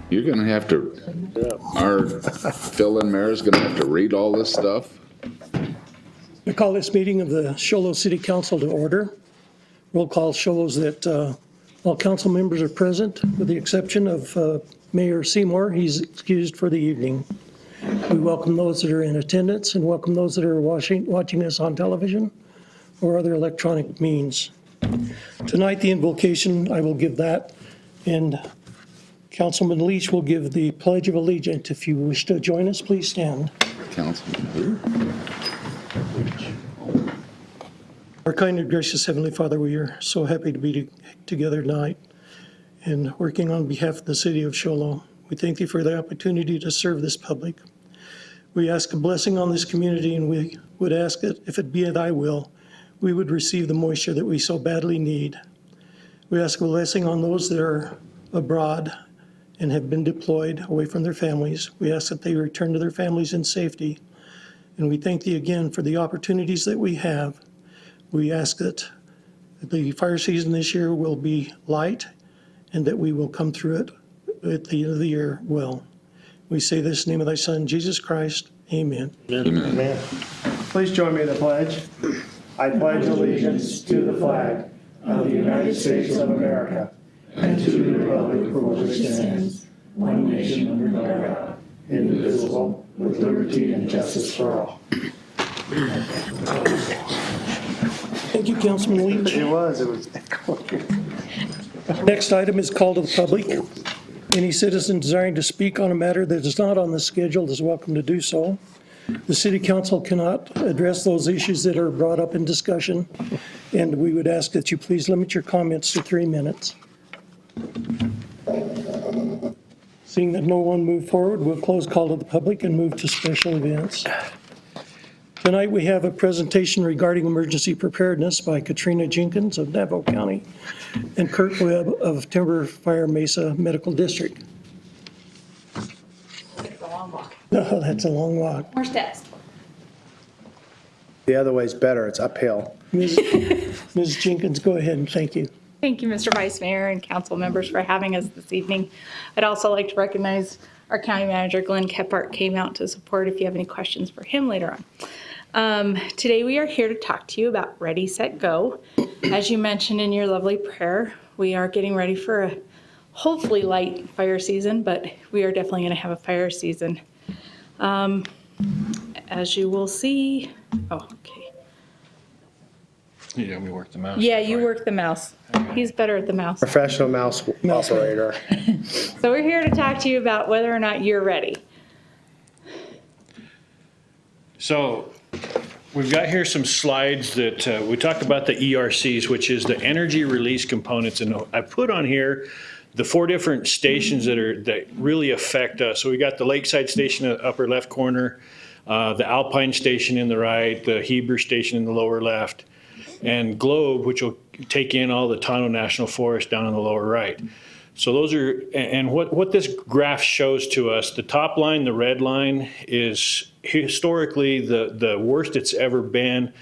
You're gonna have to, our fill-in mayor is gonna have to read all this stuff? I call this meeting of the Show Low City Council to order. Roll call shows that all council members are present, with the exception of Mayor Seymour. He's excused for the evening. We welcome those that are in attendance and welcome those that are watching us on television or other electronic means. Tonight, the invocation, I will give that, and Councilman Leach will give the Pledge of Allegiance. If you wish to join us, please stand. Councilman who? Our kind and gracious Heavenly Father, we are so happy to be together tonight and working on behalf of the city of Show Low. We thank Thee for the opportunity to serve this public. We ask a blessing on this community, and we would ask that if it be Thy will, we would receive the moisture that we so badly need. We ask a blessing on those that are abroad and have been deployed away from their families. We ask that they return to their families in safety. And we thank Thee again for the opportunities that we have. We ask that the fire season this year will be light and that we will come through it at the end of the year well. We say this in the name of Thy Son, Jesus Christ. Amen. Amen. Please join me in the pledge. I pledge allegiance to the flag of the United States of America and to the republic for which it stands, one nation under God, indivisible, with liberty and justice for all. Thank you, Councilman Leach. It was. Next item is call to the public. Any citizen desiring to speak on a matter that is not on the schedule is welcome to do so. The city council cannot address those issues that are brought up in discussion, and we would ask that you please limit your comments to 3 minutes. Seeing that no one moved forward, we'll close call to the public and move to special events. Tonight we have a presentation regarding emergency preparedness by Katrina Jenkins of Navajo County and Kurt Webb of Timber Fire Mesa Medical District. It's a long walk. Oh, that's a long walk. More steps. The other way's better. It's uphill. Ms. Jenkins, go ahead and thank you. Thank you, Mr. Vice Mayor and council members for having us this evening. I'd also like to recognize our county manager, Glenn Kephart, came out to support if you have any questions for him later on. Today we are here to talk to you about Ready, Set, Go. As you mentioned in your lovely prayer, we are getting ready for a hopefully light fire season, but we are definitely going to have a fire season. As you will see, oh, okay. You want me to work the mouse? Yeah, you work the mouse. He's better at the mouse. Professional mouse operator. So we're here to talk to you about whether or not you're ready. So we've got here some slides that we talked about the ERCs, which is the energy release components. And I put on here the 4 different stations that really affect us. So we got the Lakeside Station in the upper left corner, the Alpine Station in the right, the Heber Station in the lower left, and Globe, which will take in all the Tonto National Forest down in the lower right. So those are, and what this graph shows to us, the top line, the red line, is historically the worst it's ever been.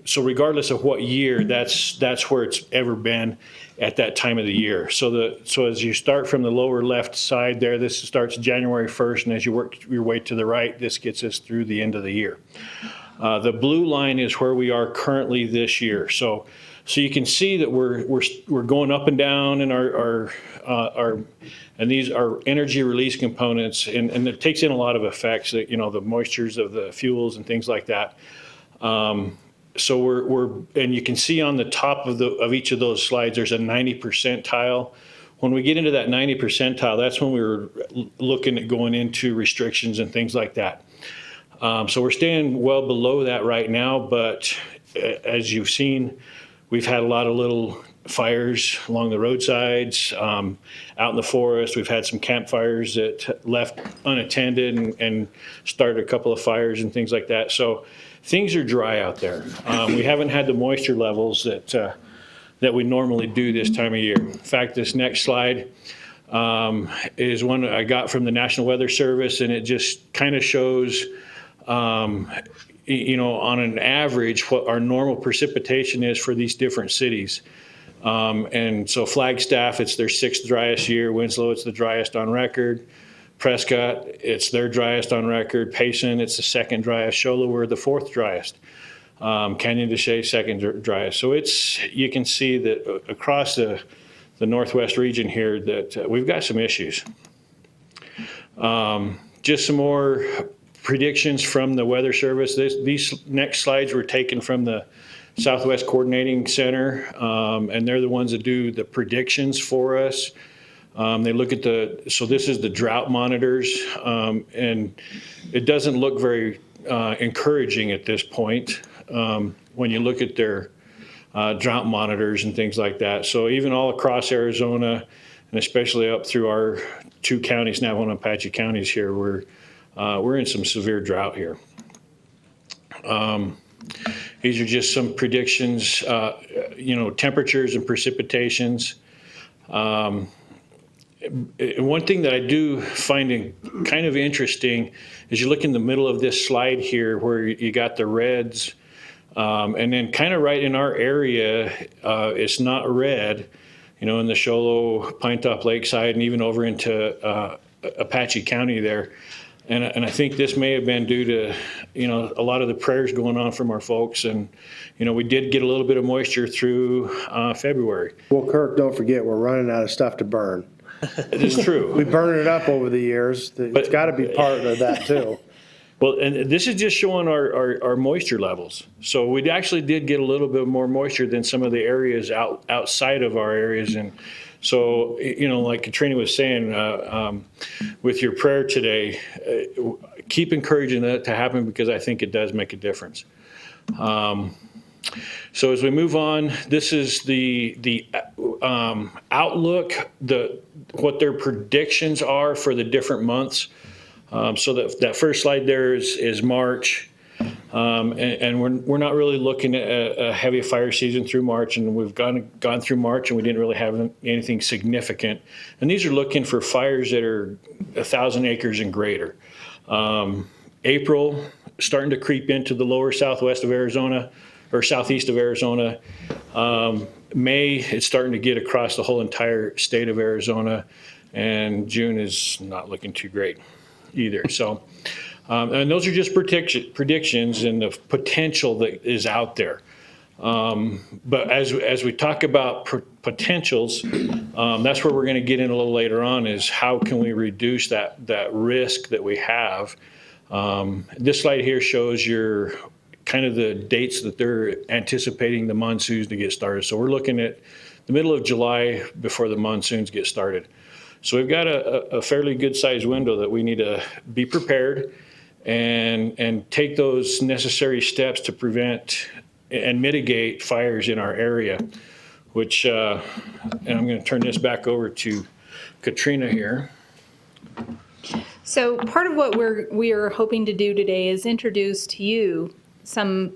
So regardless of what year, that's where it's ever been at that time of the year. So as you start from the lower left side there, this starts January 1st, and as you work your way to the right, this gets us through the end of the year. The blue line is where we are currently this year. So you can see that we're going up and down in our and these are energy release components, and it takes in a lot of effects, that, you know, the moistures of the fuels and things like that. So we're and you can see on the top of each of those slides, there's a 90 percentile. When we get into that 90 percentile, that's when we were looking at going into restrictions and things like that. So we're staying well below that right now, but as you've seen, we've had a lot of little fires along the roadsides, out in the forest. We've had some campfires that left unattended and started a couple of fires and things like that. So things are dry out there. We haven't had the moisture levels that we normally do this time of year. In fact, this next slide is one I got from the National Weather Service, and it just kind of shows you know, on an average, what our normal precipitation is for these different cities. And so Flagstaff, it's their 6th driest year. Winslow, it's the driest on record. Prescott, it's their driest on record. Payson, it's the 2nd driest. Show Low, we're the 4th driest. Canyon de Chelly, 2nd driest. So you can see that across the Northwest region here that we've got some issues. Just some more predictions from the Weather Service. These next slides were taken from the Southwest Coordinating Center, and they're the ones that do the predictions for us. They look at so this is the drought monitors, and it doesn't look very encouraging at this point when you look at their drought monitors and things like that. So even all across Arizona, and especially up through our 2 counties, Navajo and Apache counties here, we're in some severe drought here. These are just some predictions, temperatures and precipitations. One thing that I do find kind of interesting is you look in the middle of this slide here where you got the reds, and then kind of right in our area, it's not red, in the Show Low, Pine Top Lakeside, and even over into Apache County there. And I think this may have been due to, a lot of the prayers going on from our folks. And, we did get a little bit of moisture through February. Well, Kirk, don't forget, we're running out of stuff to burn. It is true. We burned it up over the years. It's got to be part of that too. Well, and this is just showing our moisture levels. So we actually did get a little bit more moisture than some of the areas outside of our areas. And so, like Katrina was saying, with your prayer today, keep encouraging that to happen because I think it does make a difference. So as we move on, this is the outlook, what their predictions are for the different months. So that first slide there is March, and we're not really looking at a heavy fire season through March, and we've gone through March and we didn't really have anything significant. And these are looking for fires that are 1,000 acres and greater. April, starting to creep into the lower southwest of Arizona or southeast of Arizona. May, it's starting to get across the whole entire state of Arizona, and June is not looking too great either. So, and those are just predictions and the potential that is out there. But as we talk about potentials, that's where we're going to get in a little later on is how can we reduce that risk that we have. This slide here shows your kind of the dates that they're anticipating the monsoons to get started. So we're looking at the middle of July before the monsoons get started. So we've got a fairly good sized window that we need to be prepared and take those necessary steps to prevent and mitigate fires in our area, which, and I'm going to turn this back over to Katrina here. So part of what we are hoping to do today is introduce to you some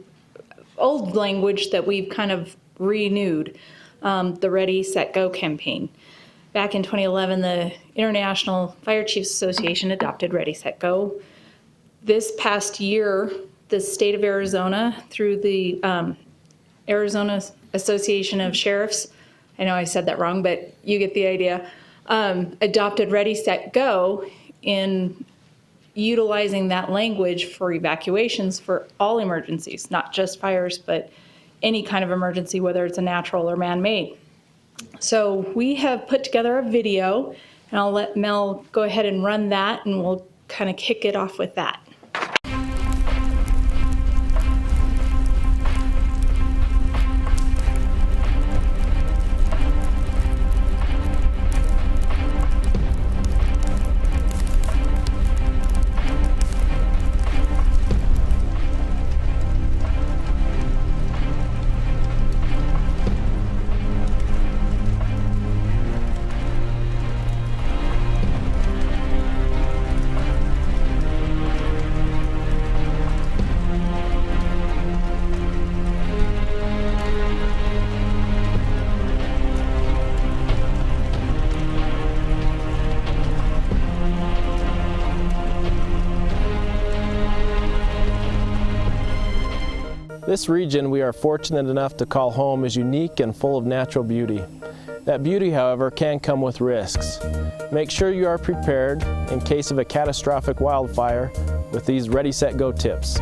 old language that we've kind of renewed, the Ready, Set, Go campaign. Back in 2011, the International Fire Chiefs Association adopted Ready, Set, Go. This past year, the state of Arizona, through the Arizona Association of Sheriffs, I know I said that wrong, but you get the idea, adopted Ready, Set, Go in utilizing that language for evacuations for all emergencies, not just fires, but any kind of emergency, whether it's a natural or man-made. So we have put together a video, and I'll let Mel go ahead and run that, and we'll kind of kick it off with that. This region we are fortunate enough to call home is unique and full of natural beauty. That beauty, however, can come with risks. Make sure you are prepared in case of a catastrophic wildfire with these Ready, Set, Go tips.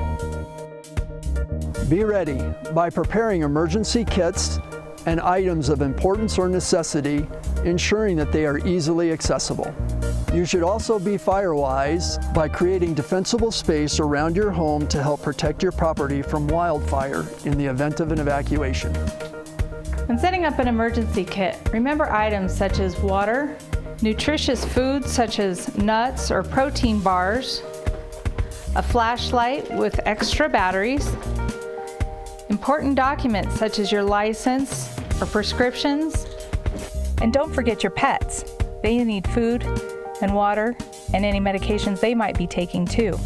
Be ready by preparing emergency kits and items of importance or necessity, ensuring that they are easily accessible. You should also be fire-wise by creating defensible space around your home to help protect your property from wildfire in the event of an evacuation. When setting up an emergency kit, remember items such as water, nutritious foods such as nuts or protein bars, a flashlight with extra batteries, important documents such as your license or prescriptions, and don't forget your pets. They need food and water and any medications they might be taking too.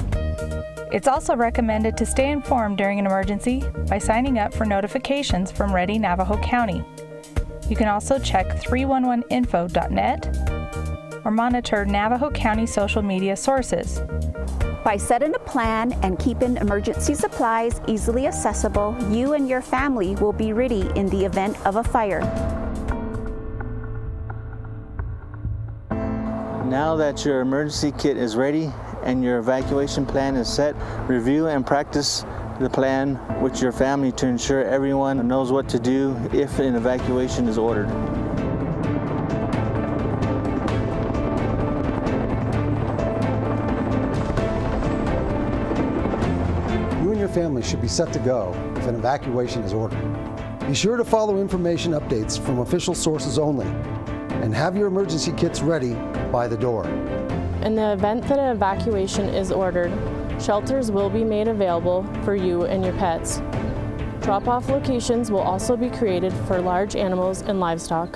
It's also recommended to stay informed during an emergency by signing up for notifications from Ready Navajo County. You can also check 311info.net or monitor Navajo County social media sources. By setting a plan and keeping emergency supplies easily accessible, you and your family will be ready in the event of a fire. Now that your emergency kit is ready and your evacuation plan is set, review and practice the plan with your family to ensure everyone knows what to do if an evacuation is ordered. You and your family should be set to go if an evacuation is ordered. Be sure to follow information updates from official sources only, and have your emergency kits ready by the door. In the event that an evacuation is ordered, shelters will be made available for you and your pets. Drop-off locations will also be created for large animals and livestock.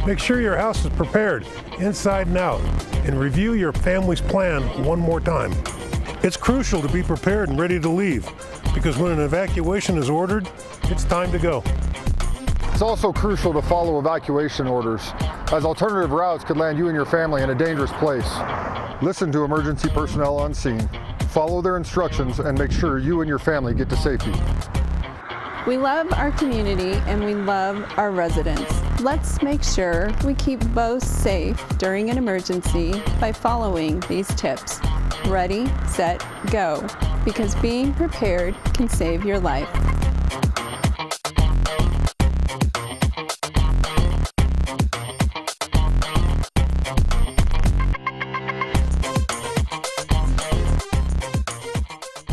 Make sure your house is prepared inside and out, and review your family's plan one more time. It's crucial to be prepared and ready to leave, because when an evacuation is ordered, it's time to go. It's also crucial to follow evacuation orders, as alternative routes could land you and your family in a dangerous place. Listen to emergency personnel on scene, follow their instructions, and make sure you and your family get to safety. We love our community and we love our residents. Let's make sure we keep both safe during an emergency by following these tips. Ready, set, go, because being prepared can save your life.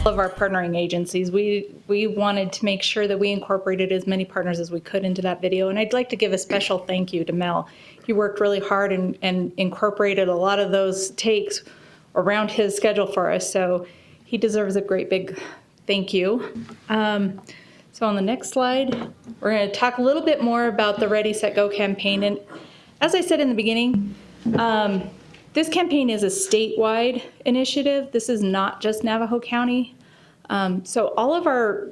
Of our partnering agencies, we wanted to make sure that we incorporated as many partners as we could into that video, and I'd like to give a special thank you to Mel. He worked really hard and incorporated a lot of those takes around his schedule for us, so he deserves a great big thank you. So on the next slide, we're going to talk a little bit more about the Ready, Set, Go campaign, and as I said in the beginning, this campaign is a statewide initiative. This is not just Navajo County. So all of our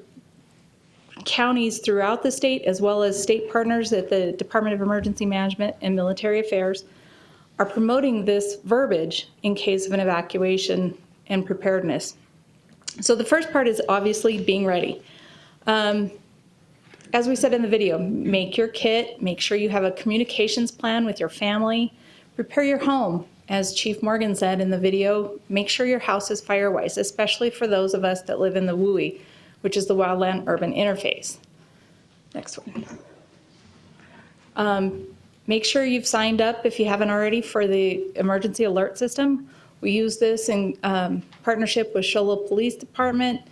counties throughout the state, as well as state partners at the Department of Emergency Management and Military Affairs, are promoting this verbiage in case of an evacuation and preparedness. So the first part is obviously being ready. As we said in the video, make your kit, make sure you have a communications plan with your family, prepare your home. As Chief Morgan said in the video, make sure your house is fire-wise, especially for those of us that live in the WUI, which is the Wildland-Urban Interface. Next one. Make sure you've signed up, if you haven't already, for the emergency alert system. We use this in partnership with Show Low Police Department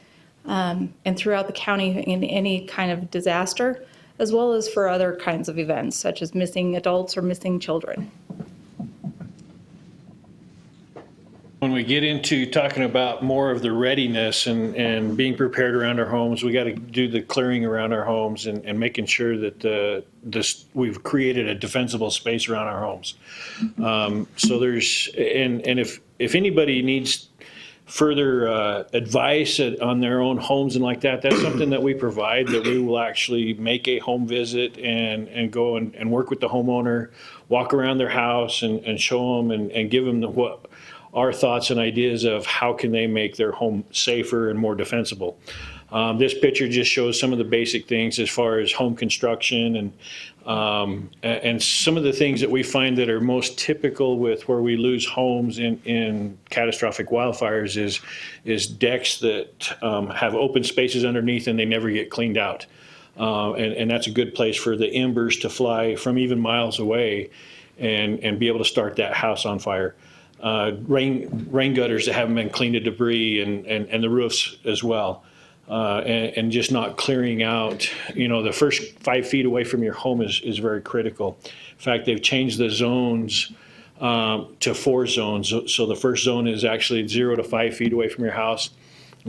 and throughout the county in any kind of disaster, as well as for other kinds of events, such as missing adults or missing children. When we get into talking about more of the readiness and being prepared around our homes, we got to do the clearing around our homes and making sure that we've created a defensible space around our homes. So there's, and if anybody needs further advice on their own homes and like that, that's something that we provide, that we will actually make a home visit and go and work with the homeowner, walk around their house and show them and give them our thoughts and ideas of how can they make their home safer and more defensible. This picture just shows some of the basic things as far as home construction and some of the things that we find that are most typical with where we lose homes in catastrophic wildfires is decks that have open spaces underneath and they never get cleaned out. And that's a good place for the embers to fly from even miles away and be able to start that house on fire. Rain gutters that haven't been cleaned of debris and the roofs as well. And just not clearing out, the first 5 feet away from your home is very critical. In fact, they've changed the zones to 4 zones. So the first zone is actually 0 to 5 feet away from your house.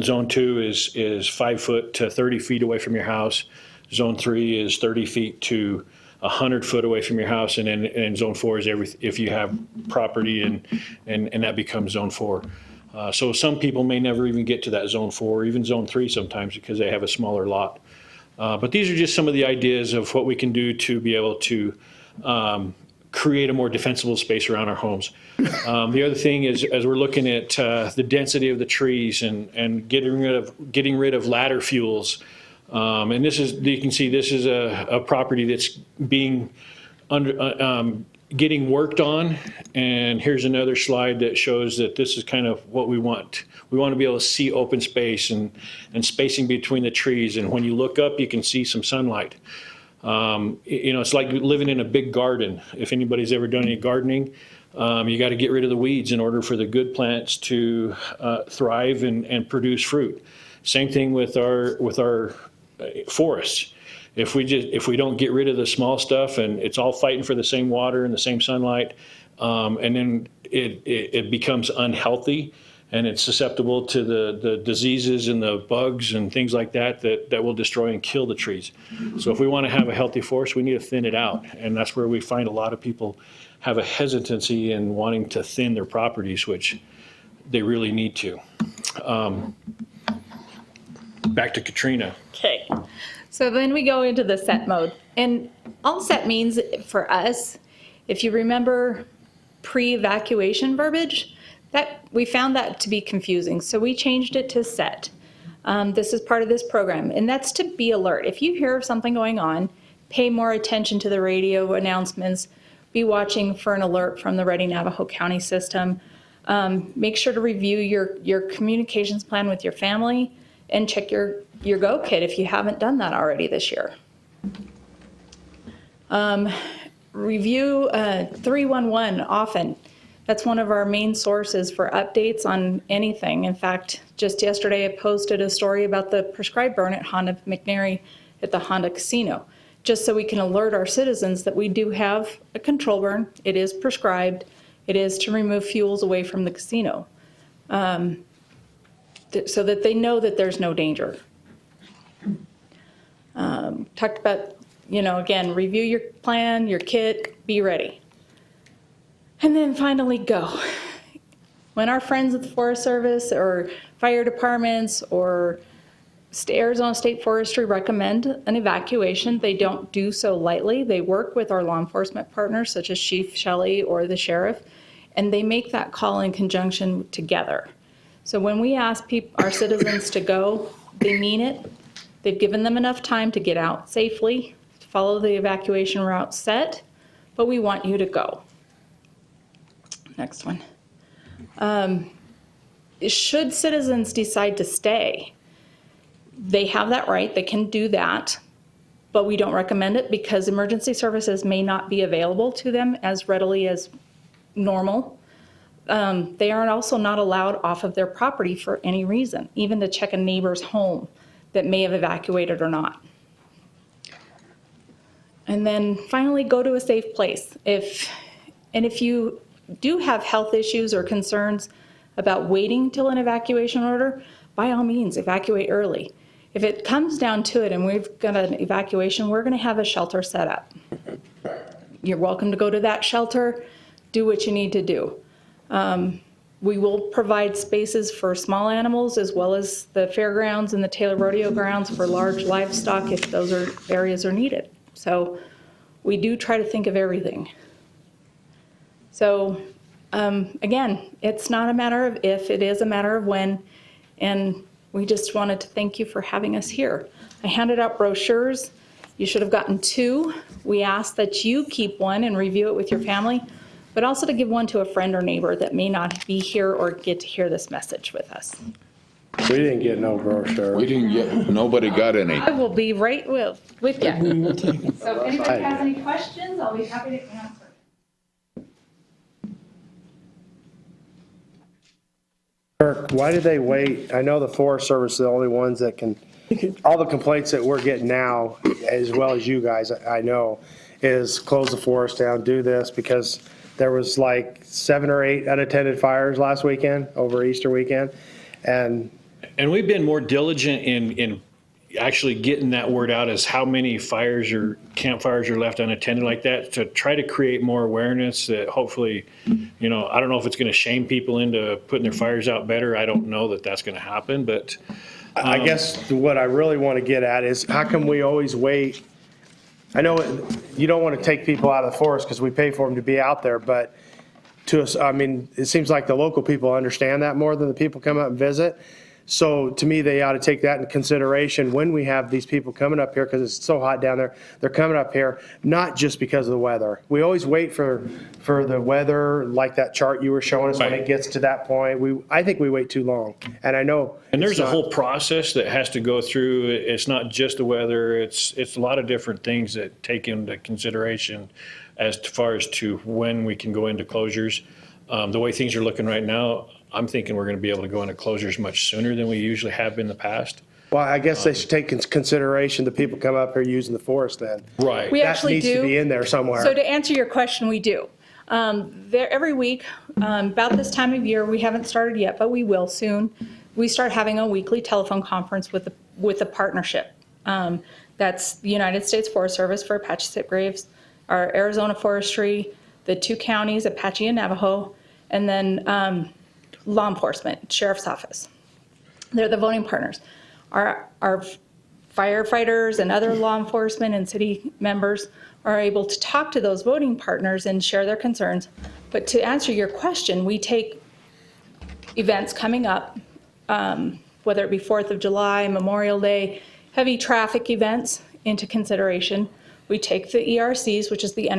Zone 2 is 5 foot to 30 feet away from your house. Zone 3 is 30 feet to 100 foot away from your house. And then zone 4 is if you have property and that becomes zone 4. So some people may never even get to that zone 4 or even zone 3 sometimes because they have a smaller lot. But these are just some of the ideas of what we can do to be able to create a more defensible space around our homes. The other thing is, as we're looking at the density of the trees and getting rid of ladder fuels, and you can see this is a property that's being getting worked on, and here's another slide that shows that this is kind of what we want. We want to be able to see open space and spacing between the trees, and when you look up, you can see some sunlight. It's like living in a big garden. If anybody's ever done any gardening, you got to get rid of the weeds in order for the good plants to thrive and produce fruit. Same thing with our forests. If we don't get rid of the small stuff and it's all fighting for the same water and the same sunlight, and then it becomes unhealthy and it's susceptible to the diseases and the bugs and things like that will destroy and kill the trees. So if we want to have a healthy forest, we need to thin it out. And that's where we find a lot of people have a hesitancy in wanting to thin their properties, which they really need to. Back to Katrina. Okay. So then we go into the set mode. And all set means for us, if you remember pre-evacuation verbiage, that we found that to be confusing. So we changed it to set. This is part of this program, and that's to be alert. If you hear of something going on, pay more attention to the radio announcements, be watching for an alert from the Ready Navajo County system. Make sure to review your communications plan with your family and check your Go Kit if you haven't done that already this year. Review 311 often. That's one of our main sources for updates on anything. In fact, just yesterday I posted a story about the prescribed burn at Honda McNary at the Honda Casino, just so we can alert our citizens that we do have a control burn. It is prescribed. It is to remove fuels away from the casino, so that they know that there's no danger. Talked about, again, review your plan, your kit, be ready. And then finally go. When our friends at the Forest Service or fire departments or Arizona State Forestry recommend an evacuation, they don't do so lightly. They work with our law enforcement partners such as Chief Shelley or the sheriff, and they make that call in conjunction together. So when we ask our citizens to go, they mean it. They've given them enough time to get out safely, to follow the evacuation route set, but we want you to go. Next one. Should citizens decide to stay, they have that right, they can do that, but we don't recommend it because emergency services may not be available to them as readily as normal. They are also not allowed off of their property for any reason, even to check a neighbor's home that may have evacuated or not. And then finally, go to a safe place. If you do have health issues or concerns about waiting till an evacuation order, by all means, evacuate early. If it comes down to it and we've got an evacuation, we're going to have a shelter set up. You're welcome to go to that shelter, do what you need to do. We will provide spaces for small animals as well as the fairgrounds and the Taylor Rodeo grounds for large livestock if those areas are needed. So we do try to think of everything. So again, it's not a matter of if, it is a matter of when. And we just wanted to thank you for having us here. I handed out brochures. You should have gotten 2. We ask that you keep one and review it with your family, but also to give one to a friend or neighbor that may not be here or get to hear this message with us. We didn't get no brochure. We didn't get, nobody got any. I will be right with you. We will take it. So if anybody has any questions, I'll be happy to answer. Kirk, why did they wait? I know the Forest Service is the only ones that can, all the complaints that we're getting now, as well as you guys, I know, is close the forest down, do this, because there was like 7 or 8 unattended fires last weekend, over Easter weekend. And we've been more diligent in actually getting that word out as how many fires or campfires are left unattended like that, to try to create more awareness that hopefully, you know, I don't know if it's going to shame people into putting their fires out better. I don't know that that's going to happen, but. I guess what I really want to get at is how come we always wait? I know you don't want to take people out of the forest because we pay for them to be out there, but to us, I mean, it seems like the local people understand that more than the people come up and visit. So to me, they ought to take that into consideration when we have these people coming up here, because it's so hot down there. They're coming up here, not just because of the weather. We always wait for the weather, like that chart you were showing us, when it gets to that point. I think we wait too long, and I know. And there's a whole process that has to go through. It's not just the weather. It's a lot of different things that take into consideration as far as to when we can go into closures. The way things are looking right now, I'm thinking we're going to be able to go into closures much sooner than we usually have in the past. Well, I guess they should take into consideration the people come up here using the forest then. Right. We actually That needs do. to be in there somewhere. So to answer your question, we do. Every week, about this time of year, we haven't started yet, but we will soon. We start having a weekly telephone conference with the partnership. That's the United States Forest Service for Apache Sitgraves, our Arizona Forestry, the 2 counties, Apache and Navajo, and then law enforcement, sheriff's office. They're the voting partners. Our firefighters and other law enforcement and city members are able to talk to those voting partners and share their concerns. But to answer your question, we take events coming up, whether it be 4th of July, Memorial Day, heavy traffic events into consideration. We take the ERCs, which is the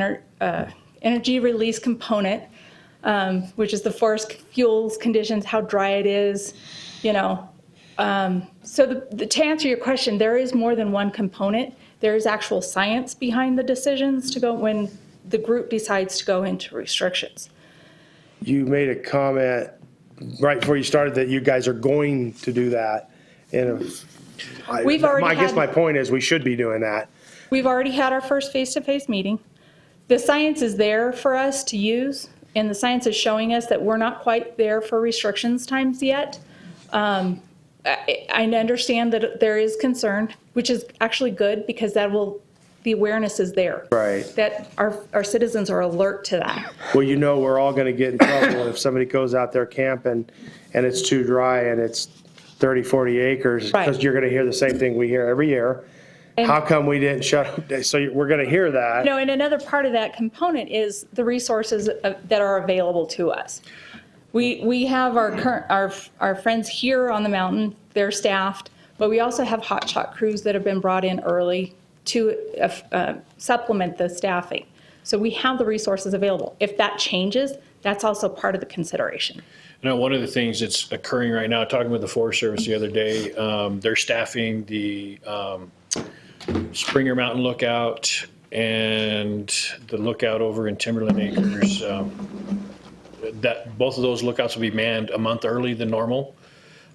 energy release component, which is the forest fuels conditions, how dry it is, you know. So to answer your question, there is more than one component. There is actual science behind the decisions to go when the group decides to go into restrictions. You made a comment right before you started that you guys are going to do that. And I guess my point is we should be doing that. We've already had our first face-to-face meeting. The science is there for us to use, and the science is showing us that we're not quite there for restrictions times yet. I understand that there is concern, which is actually good, because the awareness is there. Right. That our citizens are alert to that. Well, you know, we're all going to get in trouble if somebody goes out there camping and it's too dry and it's 30, 40 acres, Right. because you're going to hear the same thing we hear every year. And- How come we didn't shut up? So we're going to hear that. No, and another part of that component is the resources that are available to us. We have our friends here on the mountain, they're staffed, but we also have hotshot crews that have been brought in early to supplement the staffing. So we have the resources available. If that changes, that's also part of the consideration. You know, one of the things that's occurring right now, talking with the Forest Service the other day, they're staffing the Springer Mountain Lookout and the lookout over in Timberland Acres. That both of those lookouts will be manned a month early than normal.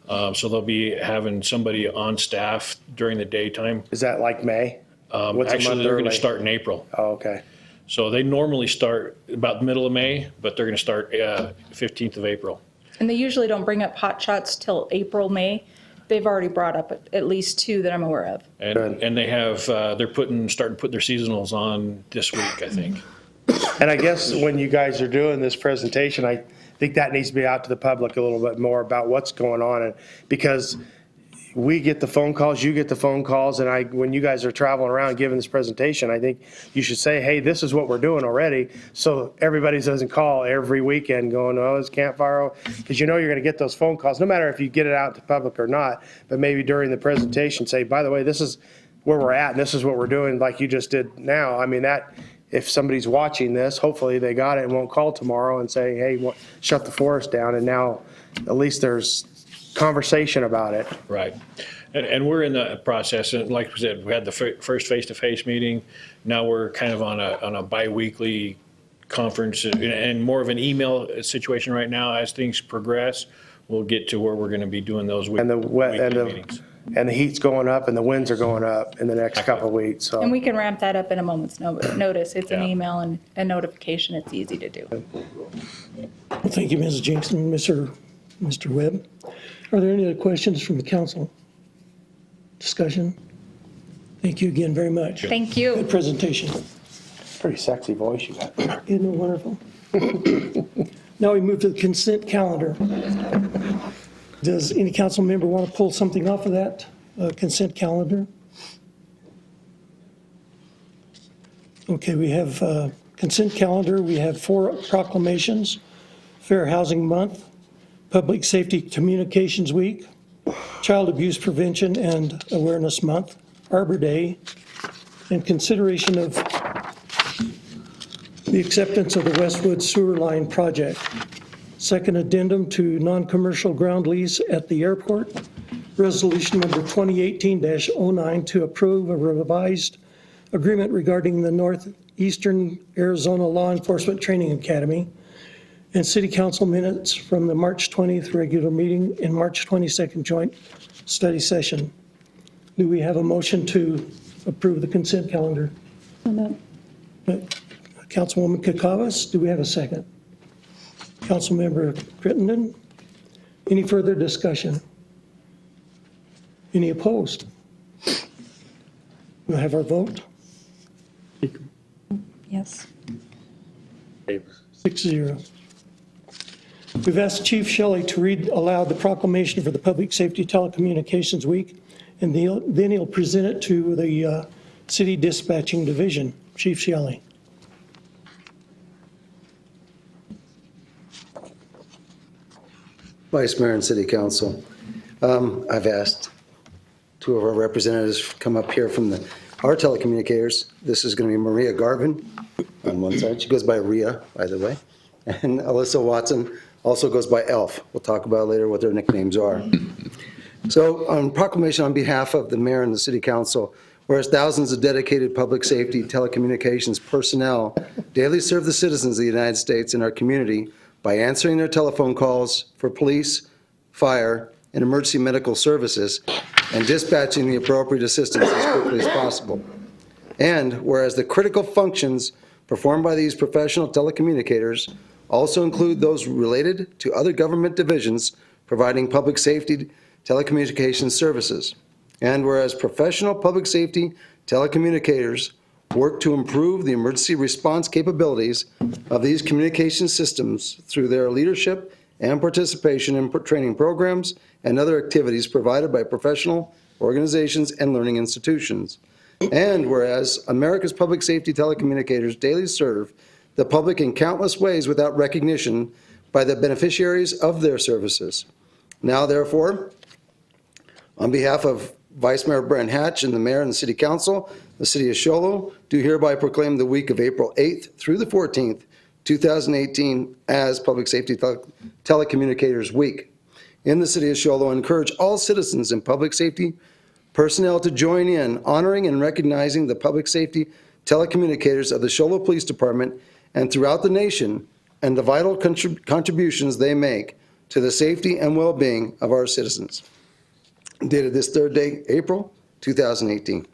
So they'll be having somebody on staff during the daytime. Is that like May? What's a Actually, month they're going early? to start in April. Oh, okay. So they normally start about the middle of May, but they're going to start 15th of April. And they usually don't bring up hotshots till April, May. They've already brought up at least 2 that I'm aware of. And they have, they're starting to put their seasonals on this week, I think. And I guess when you guys are doing this presentation, I think that needs to be out to the public a little bit more about what's going on. And because we get the phone calls, you get the phone calls, and when you guys are traveling around giving this presentation, I think you should say, hey, this is what we're doing already, so everybody doesn't call every weekend going, oh, it's campfire, because you know you're going to get those phone calls, no matter if you get it out to public or not, but maybe during the presentation, say, by the way, this is where we're at, and this is what we're doing, like you just did now. I mean, that, if somebody's watching this, hopefully they got it and won't call tomorrow and say, hey, shut the forest down, and now at least there's conversation about it. Right. And we're in the process, and like we said, we had the first face-to-face meeting. Now we're kind of on a bi-weekly conference and more of an email situation right now. As things progress, we'll get to where we're going to be doing those weekly meetings. And the heat's going up and the winds are going up in the next couple of weeks, so. And we can ramp that up in a moment's notice. It's an email and a notification. It's easy to do. Well, thank you, Ms. Jinxon. Mr. Webb. Are there any other questions from the council? Discussion? Thank you again very much. Thank you. Good presentation. Pretty sexy voice you got. Isn't it wonderful? Now we move to the consent calendar. Does any council member want to pull something off of that consent calendar? Okay, we have consent calendar. We have 4 proclamations: Fair Housing Month, Public Safety Communications Week, Child Abuse Prevention and Awareness Month, Arbor Day, and consideration of the acceptance of the Westwood Sewer Line Project. Second addendum to non-commercial ground lease at the airport, resolution number 2018-09 to approve a revised agreement regarding the Northeastern Arizona Law Enforcement Training Academy, and city council minutes from the March 20th regular meeting and March 22nd joint study session. Do we have a motion to approve the consent calendar? Councilwoman Kakavas, do we have a second? Councilmember Crittenden, any further discussion? Any opposed? We'll have our vote. Yes. 6-0. We've asked Chief Shelley to read aloud the proclamation for the Public Safety Telecommunications Week, and then he'll present it to the City Dispatching Division. Chief Shelley. Vice Mayor and City Council, I've asked 2 of our representatives to come up here from our telecommunicators. This is going to be Maria Garvin on one side. She goes by Rhea, by the way. And Alyssa Watson also goes by Elf. We'll talk about later what their nicknames are. So on proclamation on behalf of the mayor and the city council, whereas thousands of dedicated public safety telecommunications personnel daily serve the citizens of the United States and our community by answering their telephone calls for police, fire, and emergency medical services, and dispatching the appropriate assistance as quickly as possible. And whereas the critical functions performed by these professional telecommunicators also include those related to other government divisions providing public safety telecommunications services. And whereas professional public safety telecommunicators work to improve the emergency response capabilities of these communication systems through their leadership and participation in training programs and other activities provided by professional organizations and learning institutions. And whereas America's public safety telecommunicators daily serve the public in countless ways without recognition by the beneficiaries of their services. Now, therefore, on behalf of Vice Mayor Brent Hatch and the Mayor and the City Council, the City of Show Low do hereby proclaim the week of April 8th through the 14th, 2018 as Public Safety Telecommunicators Week. In the City of Show Low, encourage all citizens and public safety personnel to join in honoring and recognizing the public safety telecommunicators of the Show Low Police Department and throughout the nation and the vital contributions they make to the safety and well-being of our citizens. Dated this 3rd day, April 2018.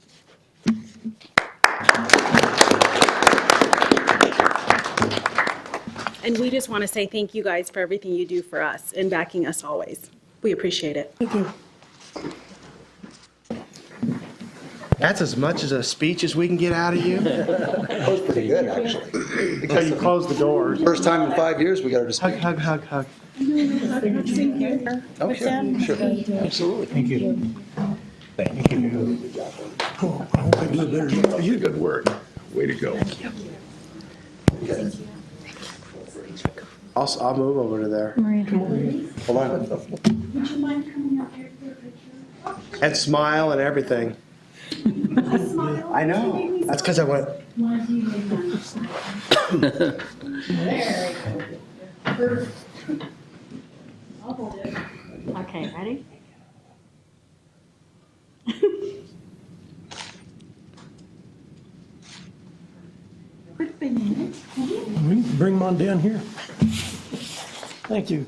And we just want to say thank you guys for everything you do for us and backing us always. We appreciate it. Thank you. That's as much as a speech as we can get out of you? That was pretty good, actually. Until you close the doors. First time in 5 years we got her to speak. Hug, hug, hug, hug. Oh, sure. Absolutely. Thank you. Thank you. Oh, I hope I do it better than you. Good work. Way to go. I'll move over to there. Hold on. Would you mind coming up here for a picture? And smile and everything. I know. That's because I went. One of you may not smile. There. Perfect. I'll hold it. Okay, ready? Quick banana. Bring them on down here. Thank you.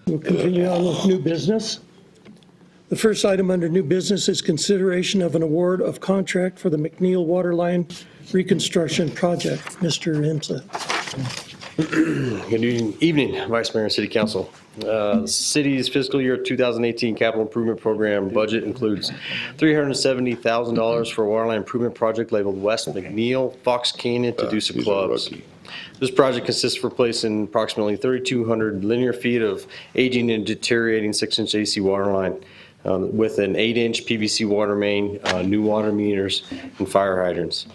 We'll continue on with new business. The first item under new business is consideration of an award of contract for the McNeil Waterline Reconstruction Project. Mr. Imsa. Good evening, Vice Mayor and City Council. The city's fiscal year 2018 capital improvement program budget includes $370,000 for a waterline improvement project labeled West McNeil Fox Canyon to Deuce Clubs. This project consists of replacing approximately 3,200 linear feet of aging and deteriorating 6-inch AC water line with an 8-inch PVC water main, new water meters, and fire hydrants.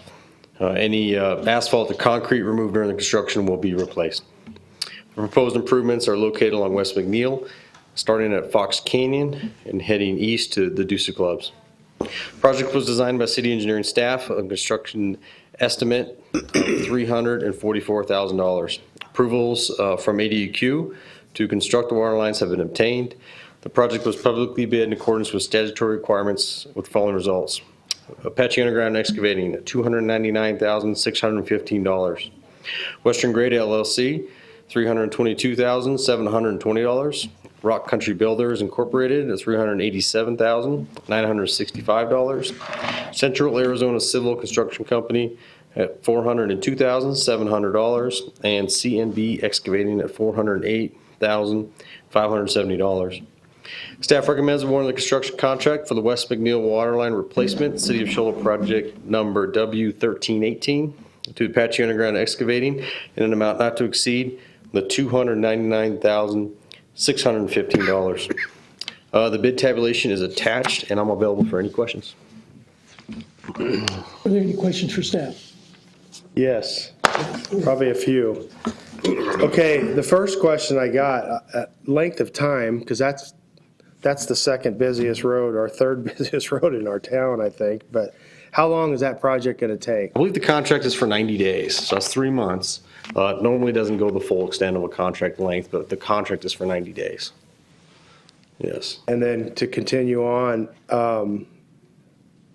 Any asphalt or concrete removed during the construction will be replaced. The proposed improvements are located along West McNeil, starting at Fox Canyon and heading east to the Deuce Clubs. Project was designed by city engineering staff, a construction estimate of $344,000. Approvals from ADEQ to construct the water lines have been obtained. The project was publicly bid in accordance with statutory requirements with the following results. Apache Underground Excavating at $299,615. Western Grade LLC, $322,720. Rock Country Builders Incorporated at $387,965. Central Arizona Civil Construction Company at $402,700. And CNB Excavating at $408,570. Staff recommends awarding the construction contract for the West McNeil Waterline Replacement City of Shola Project number W1318 to Apache Underground Excavating in an amount not to exceed the $299,615. The bid tabulation is attached, and I'm available for any questions. Are there any questions for staff? Yes, probably a few. Okay, the first question I got, length of time, because that's the second busiest road, or third busiest road in our town, I think. But how long is that project going to take? I believe the contract is for 90 days, so that's 3 months. It normally doesn't go the full extent of a contract length, but the contract is for 90 days. Yes. And then to continue on,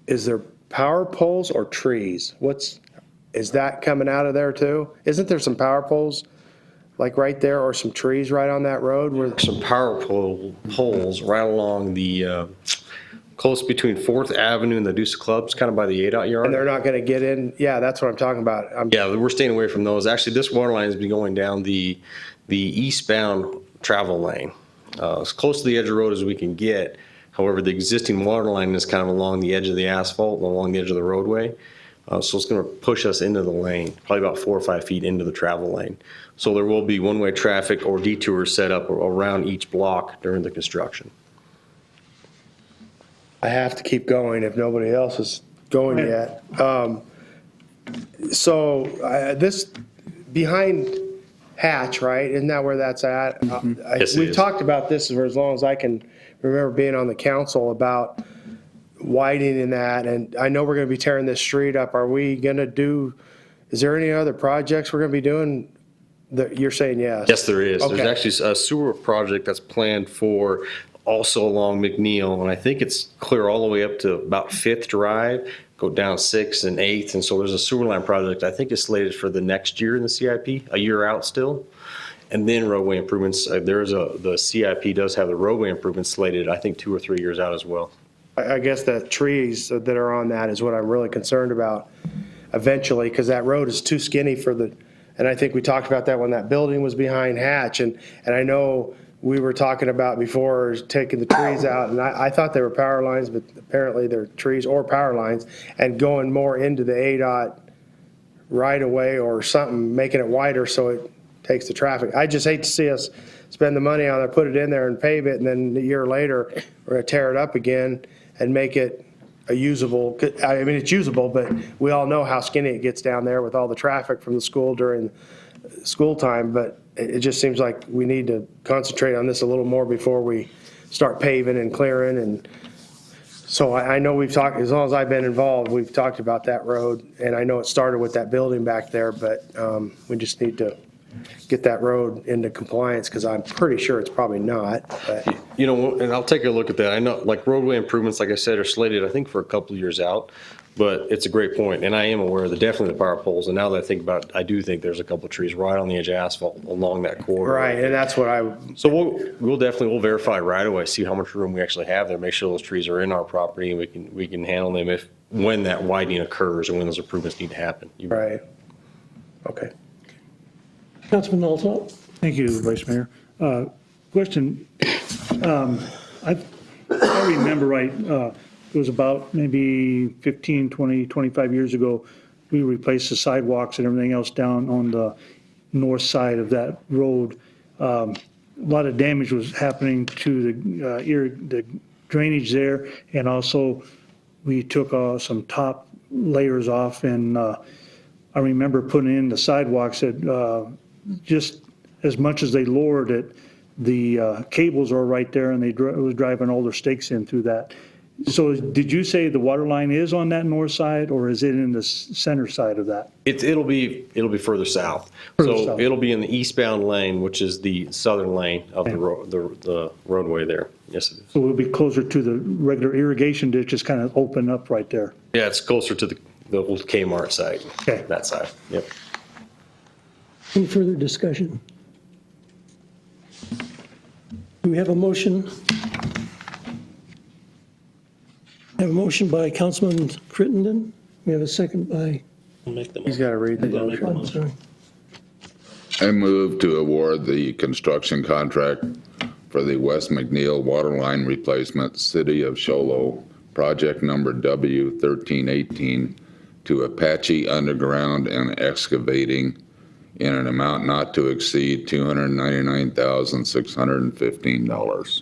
is there power poles or trees? Is that coming out of there too? Isn't there some power poles like right there, or some trees right on that road? Some power poles right along the close between 4th Avenue and the Deuce Clubs, kind of by the ADOT yard. And they're not going to get in? Yeah, that's what I'm talking about. Yeah, we're staying away from those. Actually, this water line has been going down the eastbound travel lane, as close to the edge of the road as we can get. However, the existing water line is kind of along the edge of the asphalt, along the edge of the roadway. So it's going to push us into the lane, probably about 4 or 5 feet into the travel lane. So there will be one-way traffic or detours set up around each block during the construction. I have to keep going if nobody else is going yet. This behind Hatch, right? Isn't that where that's at? Yes, we've talked about this for as long as I can remember being on the council about widening that, and I know we're going to be tearing this street up. Are we going to do? Is there any other projects we're going to be doing? You're saying yes. Yes, there is. Okay. There's actually a sewer project that's planned for also along McNeil, and I think it's clear all the way up to about 5th Drive, go down 6th and 8th, and so there's a sewer line project I think is slated for the next year in the CIP, a year out still. And then roadway improvements. The CIP does have the roadway improvements slated, I think 2 or 3 years out as well. I guess the trees that are on that is what I'm really concerned about. eventually, because that road is too skinny for the, and I think we talked about that when that building was behind Hatch, and I know we were talking about before taking the trees out, and I thought they were power lines, but apparently they're trees or power lines, and going more into the ADOT right away or something, making it wider so it takes the traffic. I just hate to see us spend the money on it, put it in there and pave it, and then a year later, we're gonna tear it up again and make it a usable, I mean, it's usable, but we all know how skinny it gets down there with all the traffic from the school during school time, but it just seems like we need to concentrate on this a little more before we start paving and clearing. And so I know we've talked, as long as I've been involved, we've talked about that road, and I know it started with that building back there, but we just need to get that road into compliance, because I'm pretty sure it's probably not. But. You know, and I'll take a look at that. I know, like, roadway improvements, like I said, are slated, I think, for a couple of years out, but it's a great point, and I am aware of definitely the power poles, and now that I think about it, I do think there's a couple of trees right on the edge of asphalt along that corridor. Right, and that's what So we'll verify right away, see how much room we actually have there, make sure those trees are in our property, and we can handle them when that widening occurs and when those improvements need to happen. Right. Okay. Councilman Alsop? Thank you, Vice Mayor. Question, if I remember right, it was about maybe 15, 20, 25 years ago, we replaced the sidewalks and everything else down on the north side of that road. A lot of damage was happening to the drainage there, and also we took some top layers off, and I remember putting in the sidewalks that just as much as they lowered it, the cables are right there, and it was driving older stakes in through that. So did you say the water line is on that north side, or is it in the center side of that? It'll be further south. It'll be in the eastbound lane, which is the southern lane of the roadway there. Yes, it is. So it'll be closer to the regular irrigation ditch, just kind of open up right there. Yeah, it's closer to the old Kmart site. Okay. That side. Yep. Any further discussion? Do we have a motion? We have a motion by Councilman Crittenden. We have a second by. He's got to read the motion. I'm sorry. I move to award the construction contract for the West McNeil water line replacement, City of Show Low, project number W1318, to Apache Underground and Excavating in an amount not to exceed $299,615.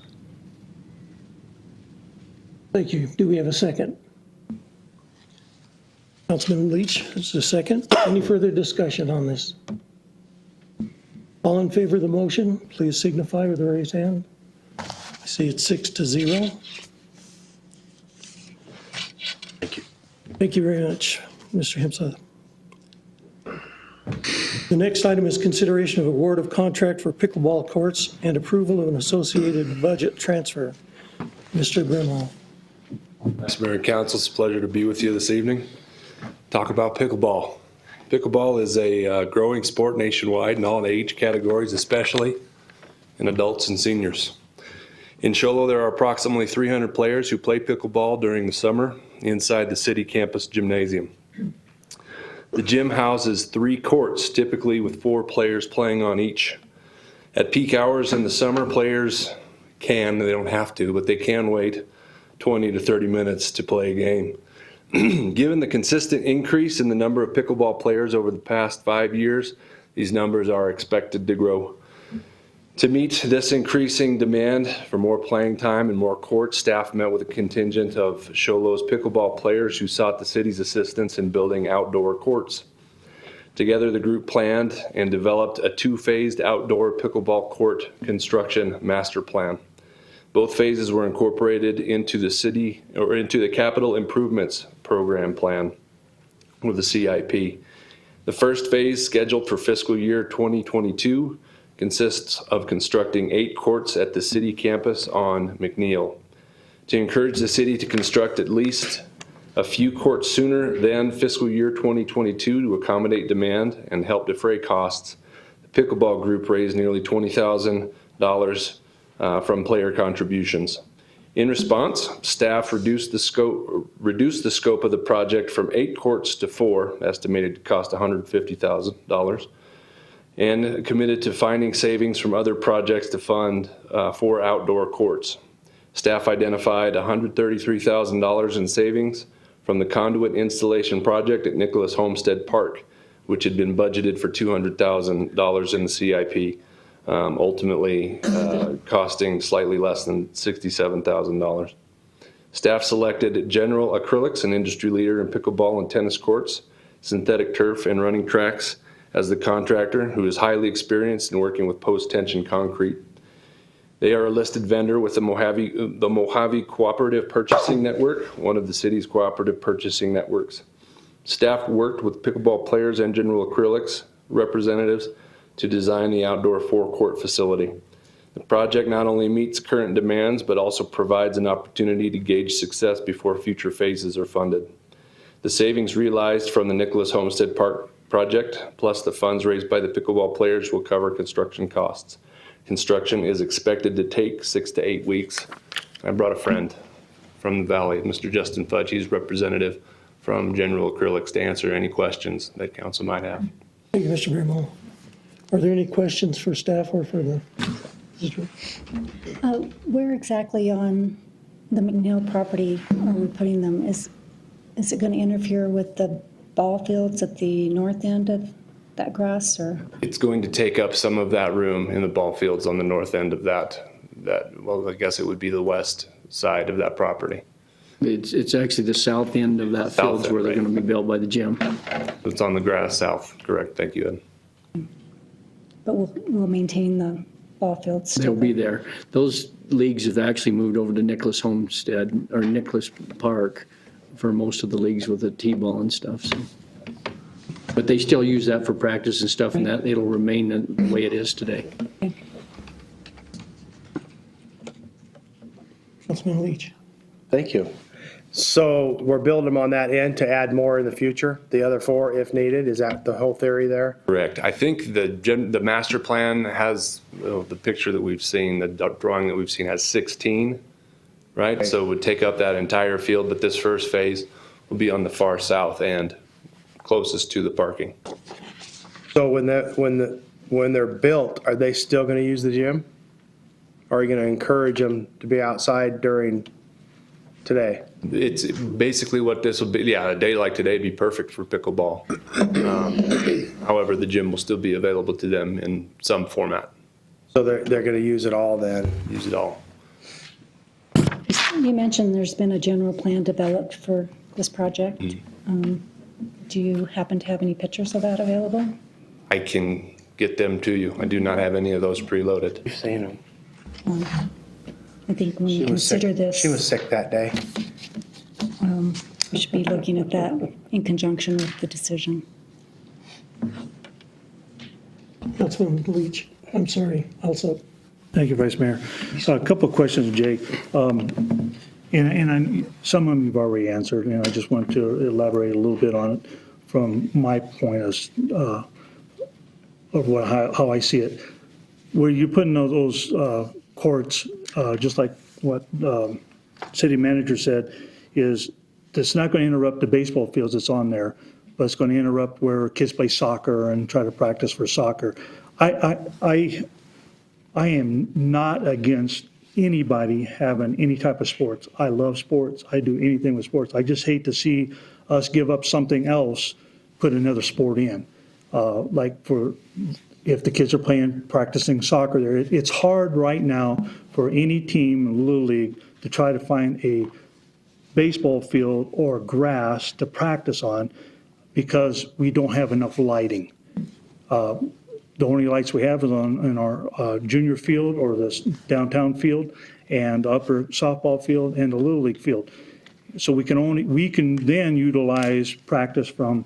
Thank you. Do we have a second? Councilman Leach is the second. Any further discussion on this? All in favor of the motion, please signify with a raised hand. I see it's 6-0. Thank you. Thank you very much, Mr. Himsa. The next item is consideration of award of contract for pickleball courts and approval of an associated budget transfer. Mr. Brimall. Vice Mayor and Council, it's a pleasure to be with you this evening. Talk about pickleball. Pickleball is a growing sport nationwide in all age categories, especially in adults and seniors. In Show Low, there are approximately 300 players who play pickleball during the summer inside the city campus gymnasium. The gym houses 3 courts, typically with 4 players playing on each. At peak hours in the summer, players they don't have to, but they can wait 20 to 30 minutes to play a game. Given the consistent increase in the number of pickleball players over the past 5 years, these numbers are expected to grow. To meet this increasing demand for more playing time and more courts, staff met with a contingent of Show Low's pickleball players who sought the city's assistance in building outdoor courts. Together, the group planned and developed a 2-phased outdoor pickleball court construction master plan. Both phases were incorporated into the Capital Improvements Program plan with the CIP. The first phase, scheduled for fiscal year 2022, consists of constructing 8 courts at the city campus on McNeil. To encourage the city to construct at least a few courts sooner than fiscal year 2022 to accommodate demand and help defray costs, the pickleball group raised nearly $20,000 from player contributions. In response, staff reduced the scope of the project from 8 courts to 4, estimated to cost $150,000, and committed to finding savings from other projects to fund 4 outdoor courts. Staff identified $133,000 in savings from the conduit installation project at Nicholas Homestead Park, which had been budgeted for $200,000 in the CIP, ultimately costing slightly less than $67,000. Staff selected General Acrylics, an industry leader in pickleball and tennis courts, synthetic turf, and running tracks, as the contractor, who is highly experienced in working with post-tension concrete. They are a listed vendor with the Mojave Cooperative Purchasing Network, one of the city's cooperative purchasing networks. Staff worked with pickleball players and General Acrylics representatives to design the outdoor 4-court facility. The project not only meets current demands, but also provides an opportunity to gauge success before future phases are funded. The savings realized from the Nicholas Homestead Park project, plus the funds raised by the pickleball players, will cover construction costs. Construction is expected to take 6 to 8 weeks. I brought a friend from the Valley, Mr. Justin Fudge. He's representative from General Acrylics to answer any questions that council might have. Thank you, Mr. Bermo. Are there any questions for staff or for the visitor? Where exactly on the McNeil property are we putting them? Is it going to interfere with the ball fields at the north end of that grass, or? It's going to take up some of that room in the ball fields on the north end of that, well, I guess it would be the west side of that property. It's actually the south end of that fields where they're going to be built by the gym. It's on the grass south, correct. Thank you, Ed. But we'll maintain the ball fields? They'll be there. Those leagues have actually moved over to Nicholas Homestead, or Nicholas Park, for most of the leagues with the T-ball and stuff. So. But they still use that for practice and stuff, and that it'll remain the way it is today. Okay. Councilman Leach. Thank you. So we're building them on that end to add more in the future, the other 4 if needed? Is that the whole theory there? Correct. I think the master plan has, the picture that we've seen, the drawing that we've seen has 16, right? Okay. So it would take up that entire field, but this first phase will be on the far south end, closest to the parking. So when they're built, are they still going to use the gym? Or are you going to encourage them to be outside during today? It's basically what this will be. Yeah, a day like today would be perfect for pickleball. However, the gym will still be available to them in some format. So they're going to use it all then? Use it all. You mentioned there's been a general plan developed for this project. Mm-hmm. Do you happen to have any pictures of that available? I can get them to you. I do not have any of those preloaded. You've seen them. I think when you consider this. She was sick that day. We should be looking at that in conjunction with the decision. Councilman Leach, I'm sorry, also. Thank you, Vice Mayor. A couple of questions, Jake. Some of them you've already answered, and I just want to elaborate a little bit on it from my point of how I see it. Where you're putting those courts, just like what city manager said, is that's not going to interrupt the baseball fields that's on there, but it's going to interrupt where kids play soccer and try to practice for soccer. I am not against anybody having any type of sports. I love sports. I do anything with sports. I just hate to see us give up something else, put another sport in. If the kids are practicing soccer there, it's hard right now for any team in Little League to try to find a baseball field or grass to practice on because we don't have enough lighting. The only lights we have is in our junior field or the downtown field and upper softball field and the Little League field. So we can then utilize practice from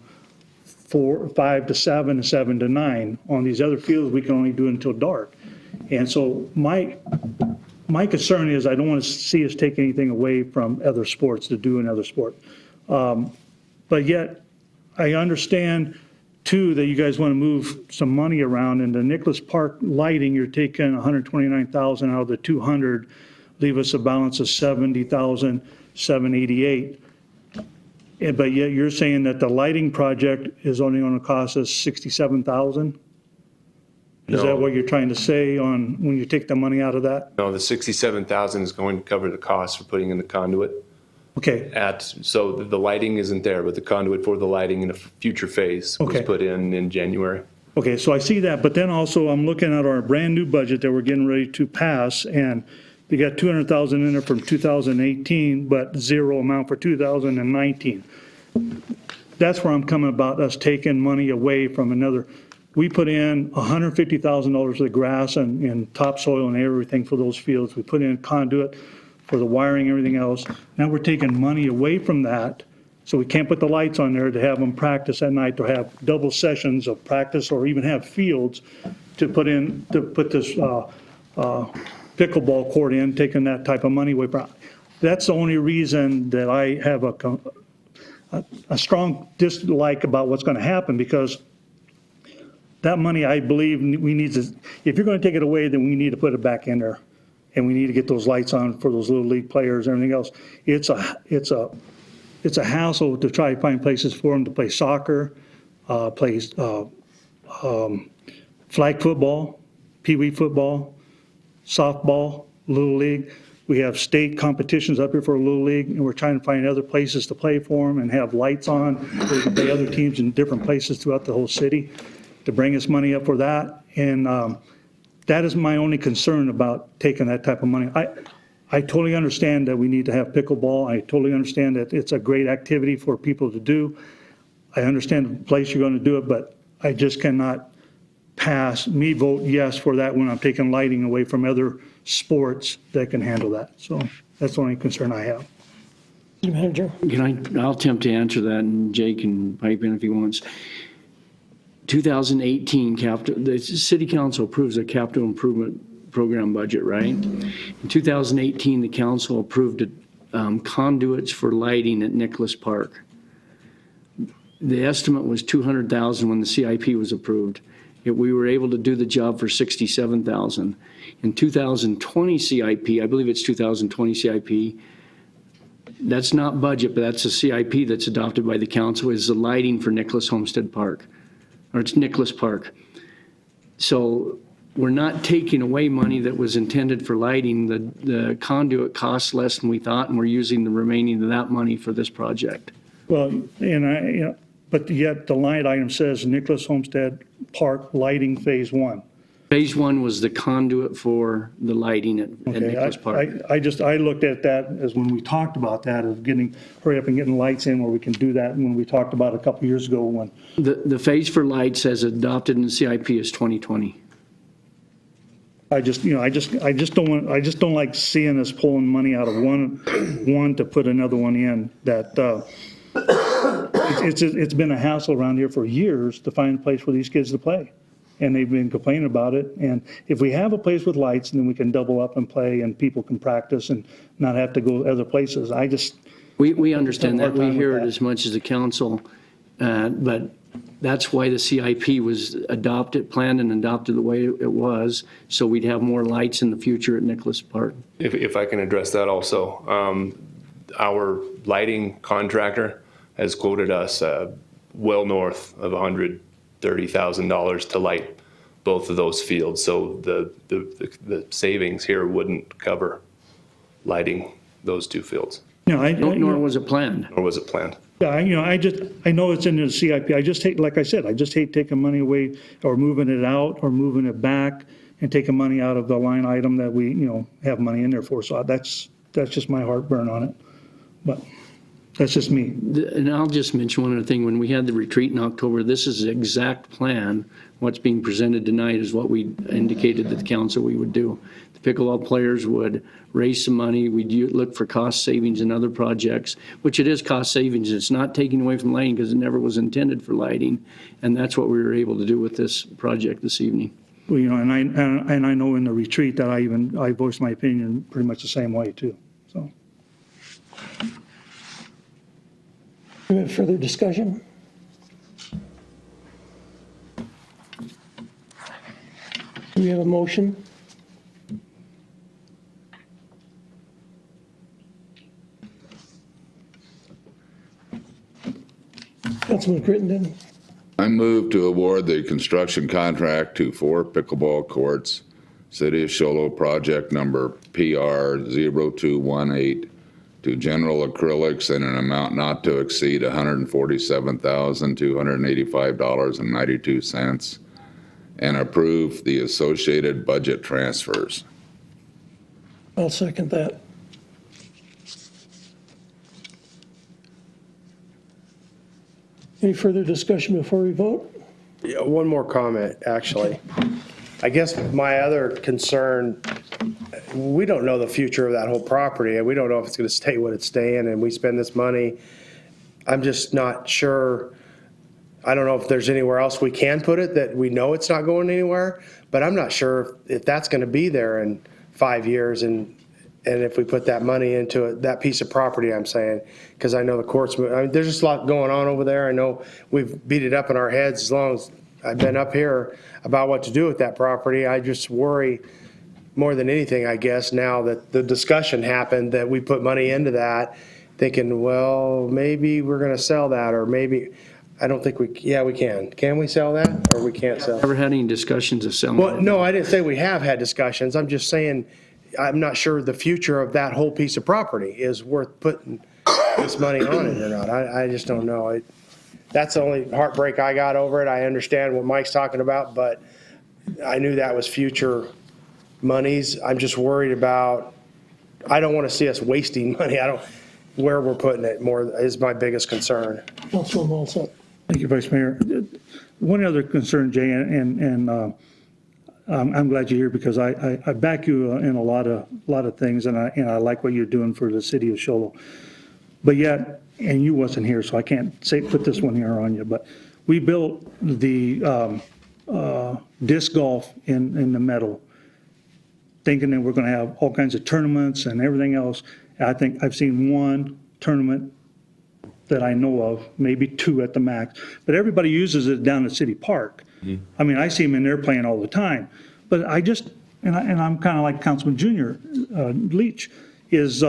5 to 7 and 7 to 9. On these other fields, we can only do it until dark. And so my concern is I don't want to see us take anything away from other sports to do another sport. But yet I understand too that you guys want to move some money around. In the Nicholas Park lighting, you're taking $129,000 out of the $200,000 leave us a balance of $70,788. But yet you're saying that the lighting project is only going to cost us $67,000? Is that No. what you're trying to say on, when you take the money out of that? No, the 67,000 is going to cover the cost for putting in the conduit. Okay, So the lighting isn't there, but the conduit for the lighting in a future phase was Okay. put in January. okay, so I see that, but then also I'm looking at our brand-new budget that we're getting ready to pass, and we got 200,000 in there from 2018, but zero amount for 2019. That's where I'm coming about us taking money away from another. We put in $150,000 for the grass and topsoil and everything for those fields. We put in conduit for the wiring, everything else. Now we're taking money away from that, so we can't put the lights on there to have them practice at night, to have double sessions of practice, or even have fields to put this pickleball court in, taking that type of money away from. That's the only reason that I have a strong dislike about what's going to happen, because that money, I believe, we need to, if you're going to take it away, then we need to put it back in there. And we need to get those lights on for those little league players and everything else. It's a hassle to try to find places for them to play soccer, play flag football, pee-wee football, softball, little league. We have state competitions up here for Little League, and we're trying to find other places to play for them and have lights on. We can play other teams in different places throughout the whole city to bring us money up for that. And that is my only concern about taking that type of money. I totally understand that we need to have pickleball. I totally understand that it's a great activity for people to do. I understand the place you're going to do it, but I just cannot vote yes for that when I'm taking lighting away from other sports that can handle that. So that's the only concern I have. City Manager? I'll attempt to answer that, and Jay can pipe in if he wants. 2018 the city council approves a capital improvement program budget, right? In 2018, the council approved conduits for lighting at Nicholas Park. The estimate was $200,000 when the CIP was approved. Yet we were able to do the job for $67,000. In 2020 CIP, I believe it's 2020 CIP, that's not budget, but that's a CIP that's adopted by the council, is the lighting for Nicholas Homestead Park, or it's Nicholas Park. So we're not taking away money that was intended for lighting. The conduit costs less than we thought, and we're using the remaining of that money for this project. Well, and but yet the line item says Nicholas Homestead Park Lighting Phase 1. Phase 1 was the conduit for the lighting at Nicholas Park. I looked at that as when we talked about that, of hurry up and getting lights in where we can do that, when we talked about it a couple years ago when. The phase for lights as adopted in the CIP is 2020. I just don't like seeing us pulling money out of one to put another one in. That it's been a hassle around here for years to find a place for these kids to play, and they've been complaining about it. And if we have a place with lights, then we can double up and play, and people can practice and not have to go other places. We understand that. We hear it as much as the council, but that's why the CIP was planned and adopted the way it was, so we'd have more lights in the future at Nicholas Park. If I can address that also, our lighting contractor has quoted us well north of $130,000 to light both of those fields. So the savings here wouldn't cover lighting those two fields. Nor was it planned. Nor was it planned. Yeah, I know it's in the CIP. I just hate, like I said, I just hate taking money away or moving it out or moving it back and taking money out of the line item that we, have money in there for. So that's just my heartburn on it. But that's just me. And I'll just mention one other thing. When we had the retreat in October, this is the exact plan. What's being presented tonight is what we indicated to the council we would do. The pickleball players would raise some money. We'd look for cost savings in other projects, which it is cost savings. It's not taking away from lighting because it never was intended for lighting. And that's what we were able to do with this project this evening. Well, and I know in the retreat that I voiced my opinion pretty much the same way too. So. Do we have further discussion? Do we have a motion? Councilman Crittenden. I move to award the construction contract to 4 pickleball courts, City of Show Low project number PR 0218 to General Acrylics in an amount not to exceed $147,285.92 and approve the associated budget transfers. I'll second that. Any further discussion before we vote? Yeah, one more comment, actually. I guess my other concern, we don't know the future of that whole property, and we don't know if it's going to stay what it's staying, and we spend this money. I'm just not sure. I don't know if there's anywhere else we can put it that we know it's not going anywhere, but I'm not sure if that's going to be there in 5 years, and if we put that money into it, that piece of property, I'm saying, because I know the courts, there's just a lot going on over there. I know we've beat it up in our heads as long as I've been up here about what to do with that property. I just worry more than anything, I guess, now that the discussion happened, that we put money into that, thinking, well, maybe we're going to sell that, or maybe, I don't think we can. Can we sell that, or we can't sell? Ever had any discussions of selling? Well, no, I didn't say we have had discussions. I'm just saying, I'm not sure the future of that whole piece of property is worth putting this money on it or not. I just don't know. That's the only heartbreak I got over it. I understand what Mike's talking about, but I knew that was future monies. I'm just worried about, I don't want to see us wasting money. Where we're putting it more is my biggest concern. Councilman Walsall. Thank you, Vice Mayor. One other concern, Jay, and I'm glad you're here because I back you in a lot of things, and I like what you're doing for the city of Show Low. But yet, and you wasn't here, so I can't put this one here on you, but we built the disc golf in the meadow, thinking that we're going to have all kinds of tournaments and everything else. I think I've seen one tournament that I know of, maybe 2 at the max, but everybody uses it down at City Park. I mean, I see them in there playing all the time, but I just, and I'm kind of like Councilman Junior Leach, is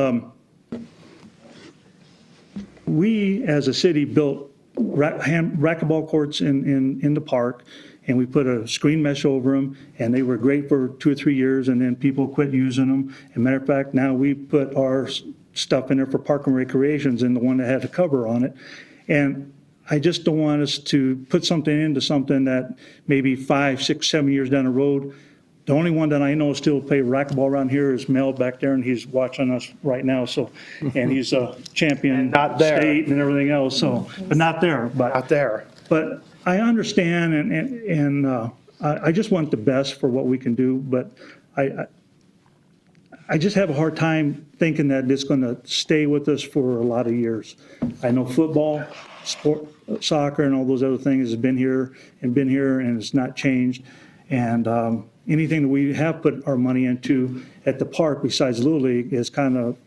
we as a city built racquetball courts in the park, and we put a screen mesh over them, and they were great for 2 or 3 years, and then people quit using them. As a matter of fact, now we put our stuff in there for Park and Recreations, and the one that had a cover on it. And I just don't want us to put something into something that maybe 5, 6, 7 years down the road. The only one that I know still play racquetball around here is Mel back there, and he's watching us right now. So, and he's a champion state and everything else. So, but not there. But not there. But I understand, and I just want the best for what we can do. But I just have a hard time thinking that it's going to stay with us for a lot of years. I know football, sport, soccer, and all those other things has been here, and it's not changed. And anything that we have put our money into at the park besides Little League is kind of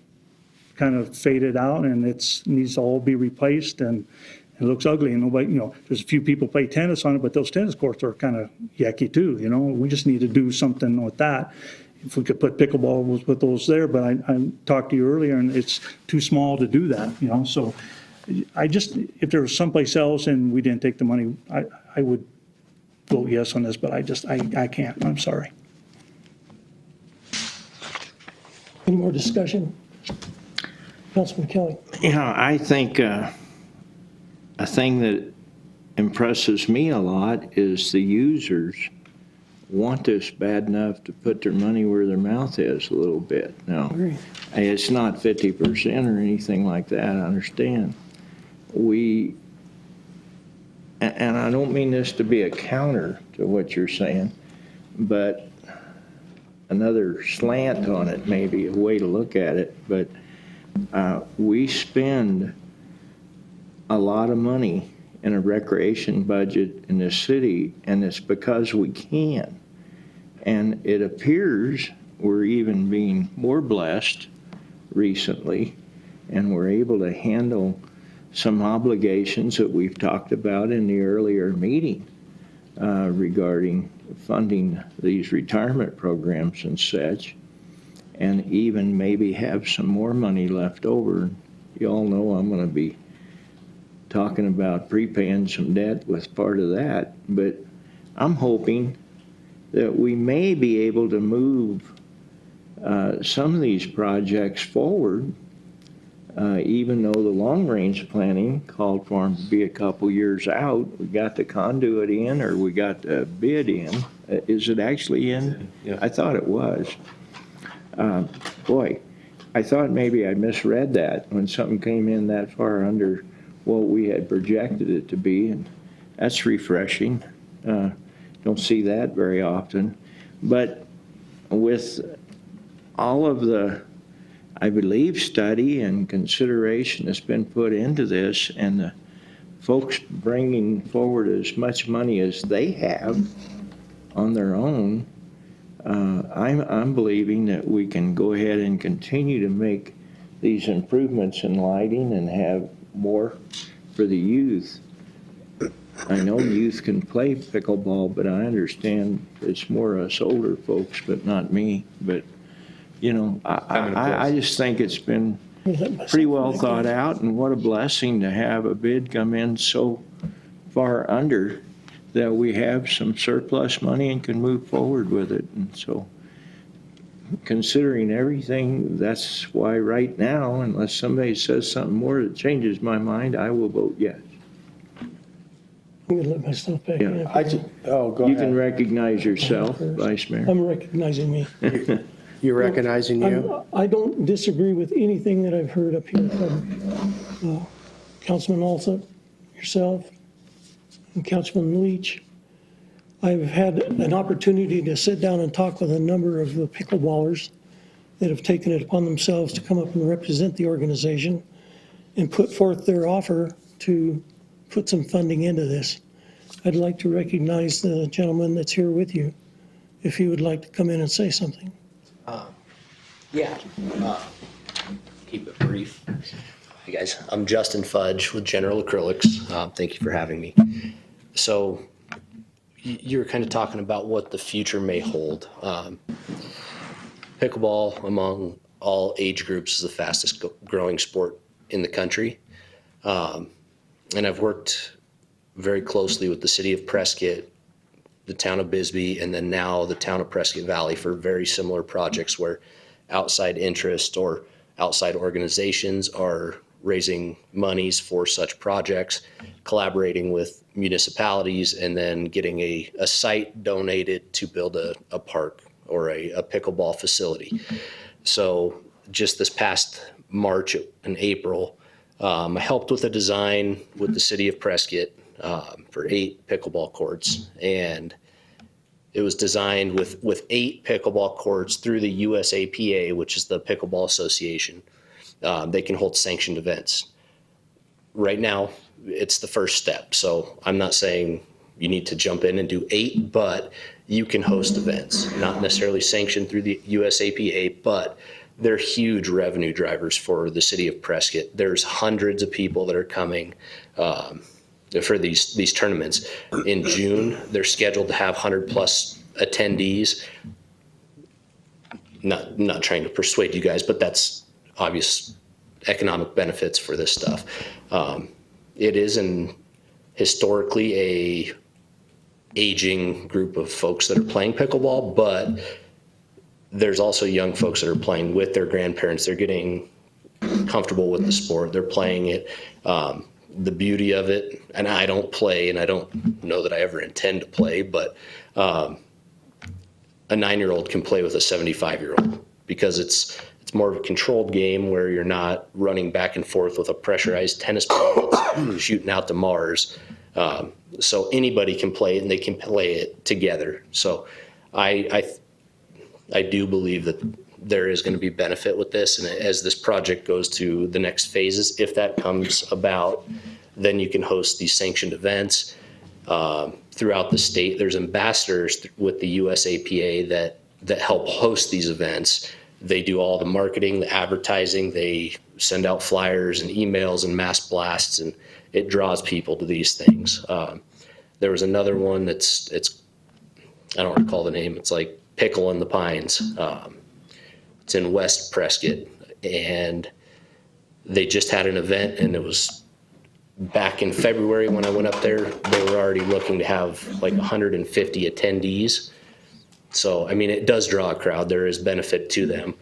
faded out, and it needs to all be replaced, and it looks ugly. And nobody, there's a few people play tennis on it, but those tennis courts are kind of yucky too. We just need to do something with that. If we could put pickleballs with those there, but I talked to you earlier, and it's too small to do that. So I just, if there was someplace else and we didn't take the money, I would vote yes on this, but I can't. I'm sorry. Any more discussion? Councilman Kelly. I think a thing that impresses me a lot is the users want this bad enough to put their money where their mouth is a little bit. Now, it's not 50% or anything like that, I understand. And I don't mean this to be a counter to what you're saying, but another slant on it, maybe a way to look at it, but we spend a lot of money in a recreation budget in this city, and it's because we can. And it appears we're even being more blessed recently, and we're able to handle some obligations that we've talked about in the earlier meeting regarding funding these retirement programs and such, and even maybe have some more money left over. You all know I'm going to be talking about prepaying some debt with part of that, but I'm hoping that we may be able to move some of these projects forward, even though the long-range planning called for them to be a couple years out. We got the conduit in, or we got the bid in. Is it actually in? Yeah. I thought it was. Boy, I thought maybe I misread that when something came in that far under what we had projected it to be, and that's refreshing. Don't see that very often. But with all of the, I believe, study and consideration that's been put into this, and the folks bringing forward as much money as they have on their own, I'm believing that we can go ahead and continue to make these improvements in lighting and have more for the youth. I know youth can play pickleball, but I understand it's more us older folks, but not me. But, you know, I just think it's been pretty well thought out, and what a blessing to have a bid come in so far under that we have some surplus money and can move forward with it. And so, considering everything, that's why right now, unless somebody says something more that changes my mind, I will vote yes. I'm gonna let myself back in. You can recognize yourself, Vice Mayor. I'm recognizing me. You're recognizing you? I don't disagree with anything that I've heard up here from Councilman Alsop, yourself, and Councilman Leach. I've had an opportunity to sit down and talk with a number of the pickleballers that have taken it upon themselves to come up and represent the organization and put forth their offer to put some funding into this. I'd like to recognize the gentleman that's here with you, if he would like to come in and say something. Keep it brief. Hey guys, I'm Justin Fudge with General Acrylics. Thank you for having me. So you were kind of talking about what the future may hold. Pickleball among all age groups is the fastest growing sport in the country. And I've worked very closely with the city of Prescott, the town of Bisbee, and then now the town of Prescott Valley for very similar projects where outside interest or outside organizations are raising monies for such projects, collaborating with municipalities, and then getting a site donated to build a park or a pickleball facility. So just this past March and April, I helped with a design with the city of Prescott for 8 pickleball courts, and it was designed with 8 pickleball courts through the USAPA, which is the Pickleball Association. They can hold sanctioned events. Right now, it's the first step, so I'm not saying you need to jump in and do 8, but you can host events, not necessarily sanctioned through the USAPA, but they're huge revenue drivers for the city of Prescott. There's hundreds of people that are coming for these tournaments. In June, they're scheduled to have 100 plus attendees. Not trying to persuade you guys, but that's obvious economic benefits for this stuff. It is historically a aging group of folks that are playing pickleball, but there's also young folks that are playing with their grandparents. They're getting comfortable with the sport. They're playing it. The beauty of it, and I don't play, and I don't know that I ever intend to play, but a 9-year-old can play with a 75-year-old because it's more of a controlled game where you're not running back and forth with a pressurized tennis ball that's shooting out to Mars. So anybody can play it, and they can play it together. So I do believe that there is going to be benefit with this, and as this project goes to the next phases, if that comes about, then you can host these sanctioned events throughout the state. There's ambassadors with the USAPA that help host these events. They do all the marketing, the advertising. They send out flyers and emails and mass blasts, and it draws people to these things. There was another one that's I don't recall the name. It's like Pickle in the Pines. It's in West Prescott, and they just had an event, and it was back in February when I went up there, they were already looking to have like 150 attendees. So, I mean, it does draw a crowd. There is benefit to them.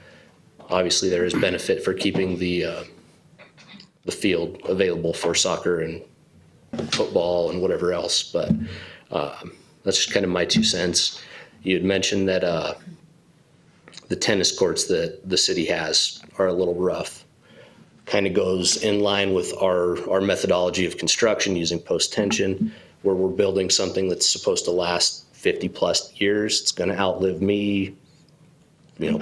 Obviously, there is benefit for keeping the field available for soccer and football and whatever else. But that's just kind of my 2 cents. You had mentioned that the tennis courts that the city has are a little rough. Kind of goes in line with our methodology of construction using post-tension, where we're building something that's supposed to last 50 plus years. It's going to outlive me,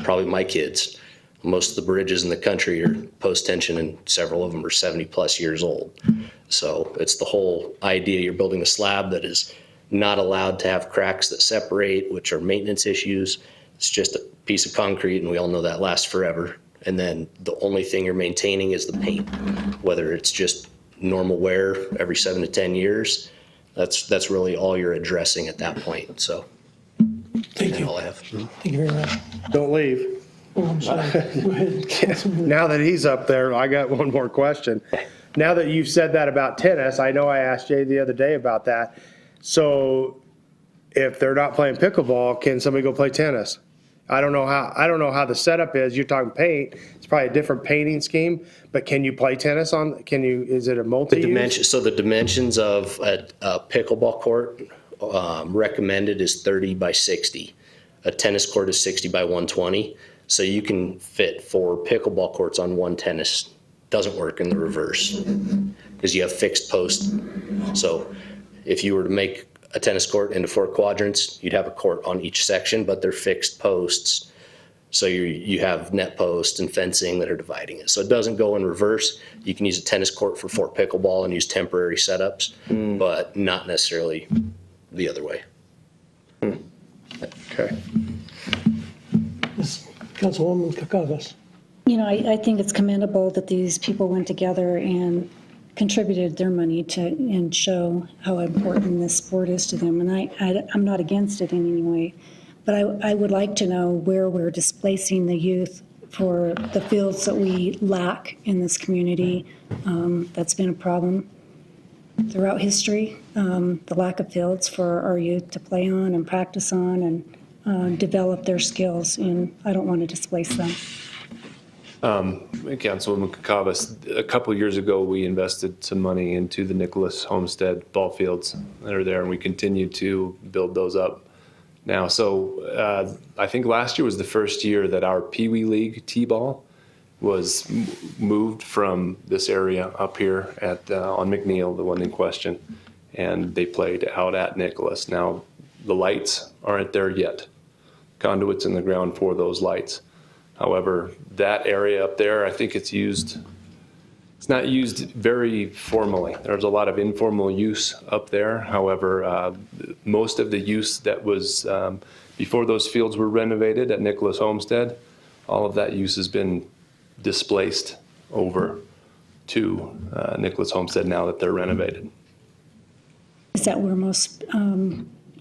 probably my kids. Most of the bridges in the country are post-tension, and several of them are 70 plus years old. So it's the whole idea. You're building a slab that is not allowed to have cracks that separate, which are maintenance issues. It's just a piece of concrete, and we all know that lasts forever. And then the only thing you're maintaining is the paint, whether it's just normal wear every 7 to 10 years. That's really all you're addressing at that point. So Thank you. all I have. Thank you very much. Don't leave. Oh, I'm sorry. Go ahead. Councilman. Now that he's up there, I got one more question. Now that you've said that about tennis, I know I asked Jay the other day about that. So if they're not playing pickleball, can somebody go play tennis? I don't know how the setup is. You're talking paint. It's probably a different painting scheme, but can you play tennis is it a multi-use? So the dimensions of a pickleball court recommended is 30 by 60. A tennis court is 60 by 120. So you can fit 4 pickleball courts on one tennis. Doesn't work in the reverse because you have fixed posts. So if you were to make a tennis court into 4 quadrants, you'd have a court on each section, but they're fixed posts. So you have net posts and fencing that are dividing it. So it doesn't go in reverse. You can use a tennis court for pickleball and use temporary setups, but not necessarily the other way. Okay. Yes, Councilwoman Kakavas. I think it's commendable that these people went together and contributed their money and show how important this sport is to them. And I'm not against it in any way, but I would like to know where we're displacing the youth for the fields that we lack in this community. That's been a problem throughout history, the lack of fields for our youth to play on and practice on and develop their skills, and I don't want to displace them. Councilwoman Kakavas, a couple of years ago, we invested some money into the Nicholas Homestead ball fields that are there, and we continue to build those up now. So I think last year was the first year that our Pee Wee League T-ball was moved from this area up here on McNeil, the one in question, and they played out at Nicholas. Now, the lights aren't there yet. Conduits in the ground for those lights. However, that area up there, I think it's not used very formally. There's a lot of informal use up there. However, most of the use that was before those fields were renovated at Nicholas Homestead, all of that use has been displaced over to Nicholas Homestead now that they're renovated. Is that where most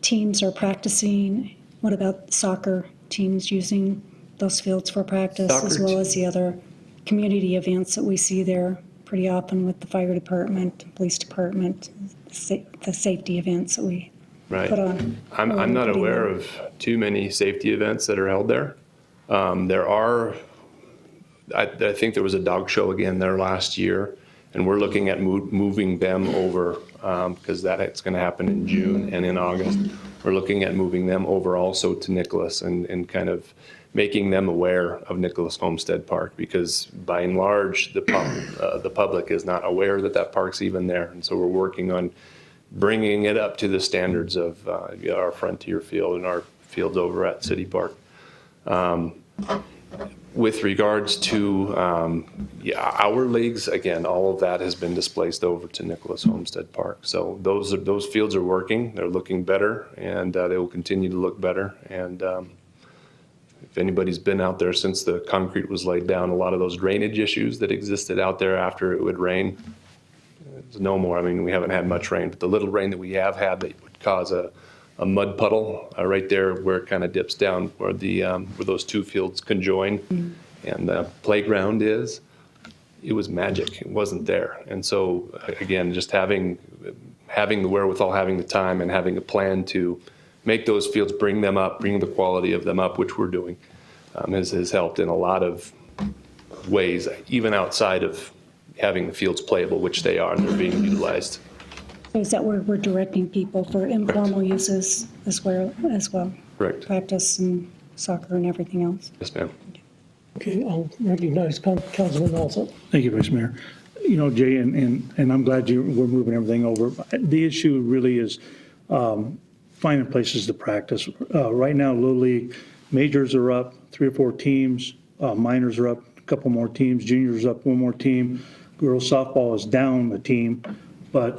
teams are practicing? What about soccer teams using those fields for practice, as well as the other community events that we see there pretty often with the fire department, police department, the safety events that we put on? I'm not aware of too many safety events that are held there. There are, I think there was a dog show again there last year, and we're looking at moving them over because it's going to happen in June and in August. We're looking at moving them over also to Nicholas and kind of making them aware of Nicholas Homestead Park, because by and large, the public is not aware that park's even there. And so we're working on bringing it up to the standards of our Frontier Field and our fields over at City Park. With regards to our leagues, again, all of that has been displaced over to Nicholas Homestead Park. So those fields are working. They're looking better, and they will continue to look better. And if anybody's been out there since the concrete was laid down, a lot of those drainage issues that existed out there after it would rain, there's no more. I mean, we haven't had much rain, but the little rain that we have had that would cause a mud puddle right there where it kind of dips down where those two fields conjoin and the playground is it was magic. It wasn't there. And so again, just having the wherewithal, having the time, and having a plan to make those fields, bring them up, bring the quality of them up, which we're doing, has helped in a lot of ways, even outside of having the fields playable, which they are, and they're being utilized. Is that where we're directing people for informal uses as well? Correct. Practice and soccer and everything else? Yes, ma'am. Okay, I'll recognize Councilman Olson. Thank you, Vice Mayor. You know, Jay, and I'm glad we're moving everything over. The issue really is finding places to practice. Right now, Little League majors are up 3 or 4 teams. Minors are up a couple more teams. Juniors up 1 more team. Girls softball is down a team, but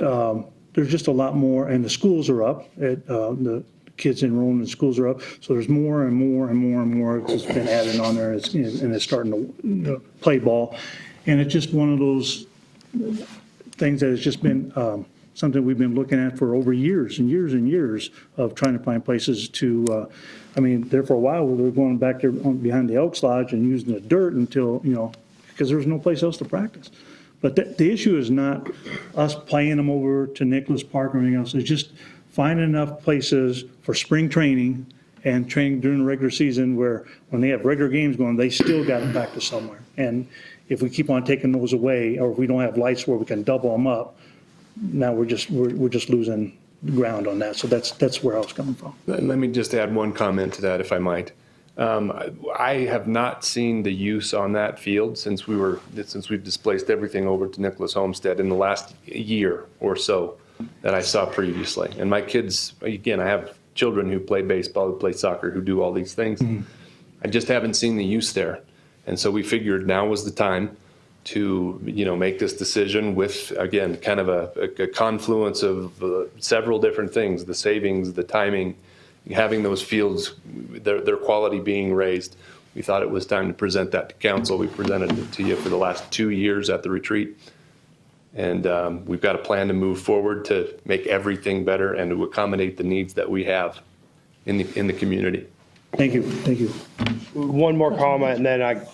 there's just a lot more. And the schools are up. The kids enrolled in schools are up. So there's more and more and more and more that's been added on there, and it's starting to play ball. And it's just one of those things that has just been something we've been looking at for over years and years and years of trying to find places to, there for a while, we were going back there behind the Elks Lodge and using the dirt until, because there was no place else to practice. But the issue is not us playing them over to Nicholas Park or anything else. It's just finding enough places for spring training and training during the regular season where when they have regular games going, they still got to practice somewhere. And if we keep on taking those away, or if we don't have lights where we can double them up, now we're just losing ground on that. So that's where I was coming from. Let me just add one comment to that, if I might. I have not seen the use on that field since we've displaced everything over to Nicholas Homestead in the last year or so that I saw previously. And my kids, again, I have children who play baseball, who play soccer, who do all these things. Mm-hmm. I just haven't seen the use there. And so we figured now was the time to, make this decision with, again, kind of a confluence of several different things, the savings, the timing, having those fields, their quality being raised. We thought it was time to present that to council. We presented it to you for the last 2 years at the retreat. And we've got a plan to move forward to make everything better and to accommodate the needs that we have in the community. Thank you. Thank you. One more comment, and then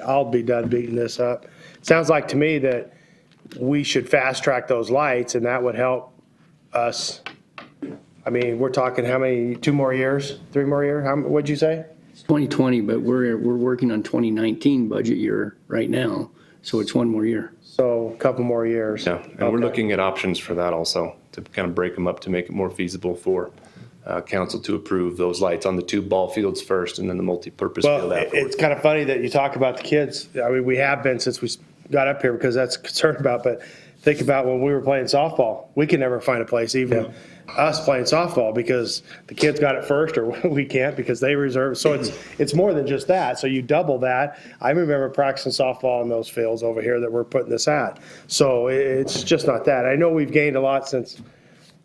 I'll be done beating this up. Sounds like to me that we should fast track those lights, and that would help us. I mean, we're talking how many, 2 more years, 3 more years? What'd you say? 2020, but we're working on 2019 budget year right now, so it's 1 more year. So a couple more years. Yeah, and we're looking at options for that also, to kind of break them up to make it more feasible for council to approve those lights on the 2 ball fields first and then the multi-purpose field afterwards. It's kind of funny that you talk about the kids. I mean, we have been since we got up here because that's a concern about, but think about when we were playing softball. We could never find a place, even us playing softball, because the kids got it first, or we can't because they reserve. So it's more than just that. So you double that. I remember practicing softball in those fields over here that we're putting this at. So it's just not that. I know we've gained a lot since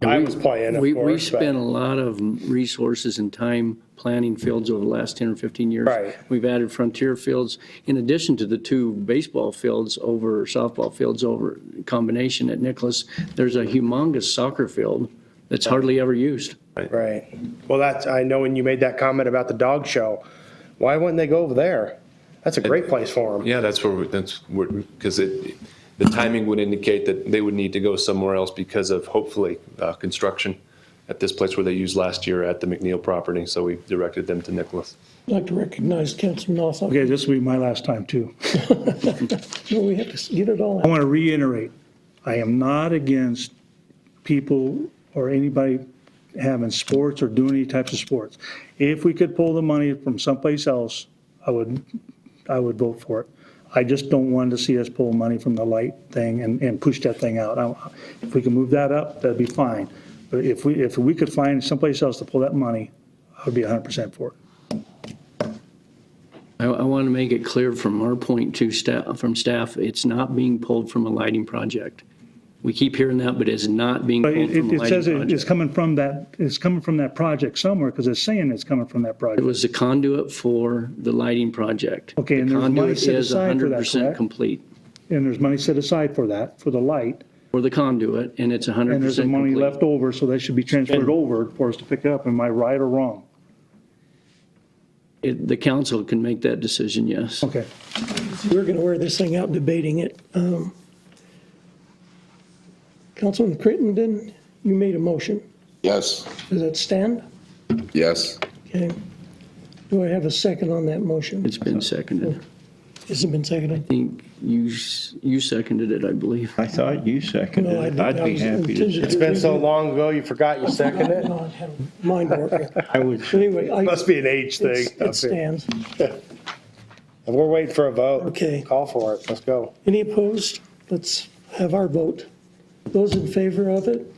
I was playing, of we course. spent a lot of resources and time planning fields over the last 10 or 15 years. Right. We've added frontier fields in addition to the 2 baseball fields over, softball fields over combination at Nicholas. There's a humongous soccer field that's hardly ever used. Right. Well, I know when you made that comment about the dog show, why wouldn't they go over there? That's a great place for them. Yeah, because the timing would indicate that they would need to go somewhere else because of hopefully construction at this place where they used last year at the McNeil property. So we directed them to Nicholas. I'd like to recognize Councilman Olson. Okay, this will be my last time too. No, we have to get it all I out. want to reiterate, I am not against people or anybody having sports or doing any types of sports. If we could pull the money from someplace else, I would vote for it. I just don't want to see us pull money from the light thing and push that thing out. If we can move that up, that'd be fine. But if we could find someplace else to pull that money, I would be 100% for it. I want to make it clear from our point to staff, it's not being pulled from a lighting project. We keep hearing that, but it's not being But pulled from a lighting it says project. it's coming from that project somewhere, because it's saying it's coming from that It project. was the conduit for the lighting project. Okay, and there's money set aside for that, The conduit is 100% correct? complete And there's money set aside for that, for the light. for the conduit, and it's 100% complete. And there's some money left over, so that should be transferred over for us to pick up. Am I right or wrong? The council can make that decision, yes. Okay. We're going to wear this thing out debating it. Councilman Crittenden, you made a motion. Yes. Does that stand? Yes. Okay. Do I have a second on that motion? It's been seconded. Has it been seconded? I think you seconded it, I believe. I thought you seconded No, I it. didn't. I'd I be was happy to intended It's been so long ago, you forgot you seconded it? No, I had a mind warp. I would. But anyway, Must be an age thing. it stands. And we're waiting for a vote. Okay. Call for it. Let's go. Any opposed? Let's have our vote. Those in favor of it?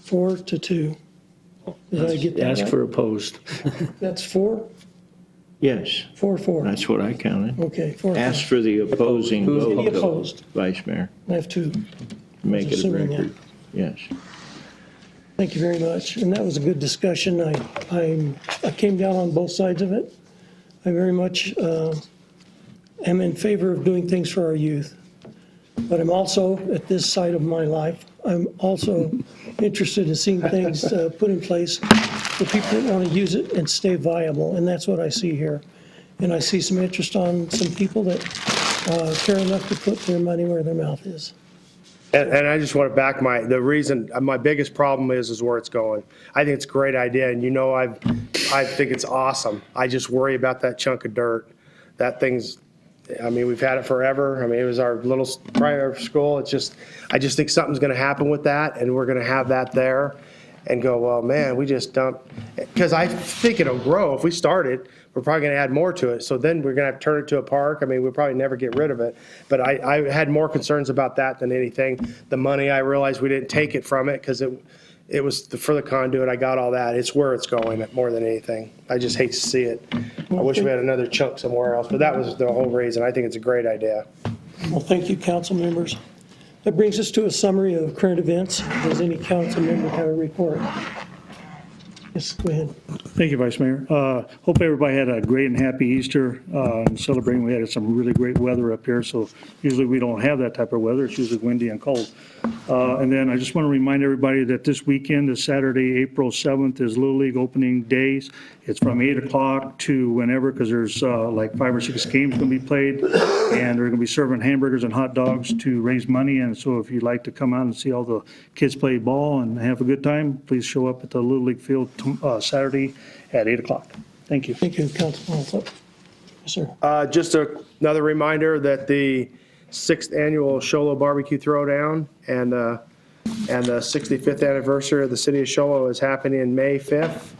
4-2. Did I get that Ask right? for opposed. That's 4? Yes, 4-4. that's what I counted. Okay, 4. Ask for the opposing vote. Any opposed? Vice Mayor, I have 2. make it a Assuming that. record. Yes. Thank you very much. And that was a good discussion. I came down on both sides of it. I very much am in favor of doing things for our youth. But I'm also, at this side of my life, I'm also interested in seeing things put in place for people that want to use it and stay viable. And that's what I see here. And I see some interest on some people that care enough to put their money where their mouth is. And I just want to back the reason, my biggest problem is where it's going. I think it's a great idea, and I think it's awesome. I just worry about that chunk of dirt. That thing's, I mean, we've had it forever. I mean, it was our little primary school. I just think something's going to happen with that, and we're going to have that there and go, well, man, we just dumped, because I think it'll grow. If we start it, we're probably going to add more to it. So then we're going to have to turn it to a park. I mean, we'll probably never get rid of it. But I had more concerns about that than anything. The money, I realized we didn't take it from it because it was for the conduit. I got all that. It's where it's going more than anything. I just hate to see it. I wish we had another chunk somewhere else, but that was the whole reason. I think it's a great idea. Well, thank you, council members. That brings us to a summary of current events. Does any council member have a report? Yes, go ahead. Thank you, Vice Mayor. Hope everybody had a great and happy Easter celebrating. We had some really great weather up here, so usually we don't have that type of weather. It's usually windy and cold. And then I just want to remind everybody that this weekend, this Saturday, April 7th, is Little League opening days. It's from 8 o'clock to whenever, because there's like 5 or 6 games going to be played, and they're going to be serving hamburgers and hot dogs to raise money. And so if you'd like to come out and see all the kids play ball and have a good time, please show up at the Little League field Saturday at 8 o'clock. Thank you. Thank you, Councilman Alsop. Yes, sir. Just another reminder that the 6th annual Show Low Barbecue Throwdown and the 65th anniversary of the city of Show Low is happening May 5th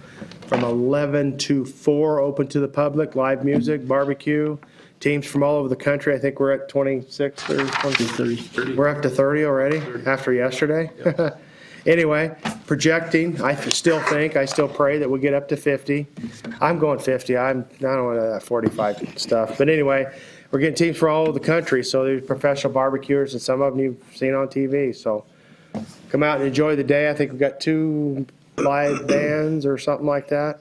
from 11 to 4, open to the public, live music, barbecue, teams from all over the country. I think we're at 26, 30. We're up to 30 already after yesterday. Anyway, projecting, I still pray that we get up to 50. I'm going 50. I don't want that 45 stuff. But anyway, we're getting teams from all over the country. So there's professional barbecuers, and some of them you've seen on TV. So come out and enjoy the day. I think we've got 2 live bands or something like that.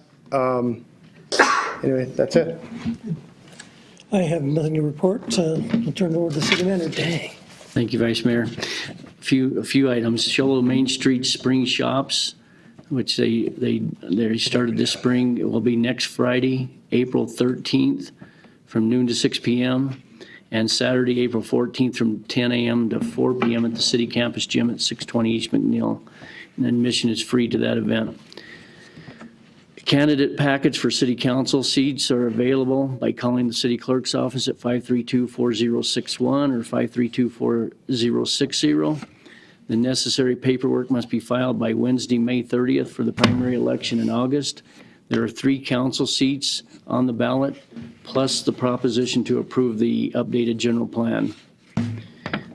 Anyway, that's it. I have nothing to report. I'll turn it over to the city manager. Dang. Thank you, Vice Mayor. A few items. Show Low Main Street Spring Shops, which they started this spring. It will be next Friday, April 13th, from noon to 6 p.m., and Saturday, April 14th, from 10 a.m. to 4 p.m. at the city campus gym at 620 East McNeil. And admission is free to that event. Candidate packets for city council seats are available by calling the city clerk's office at 532-4061 or 532-4060. The necessary paperwork must be filed by Wednesday, May 30th for the primary election in August. There are 3 council seats on the ballot, plus the proposition to approve the updated general plan.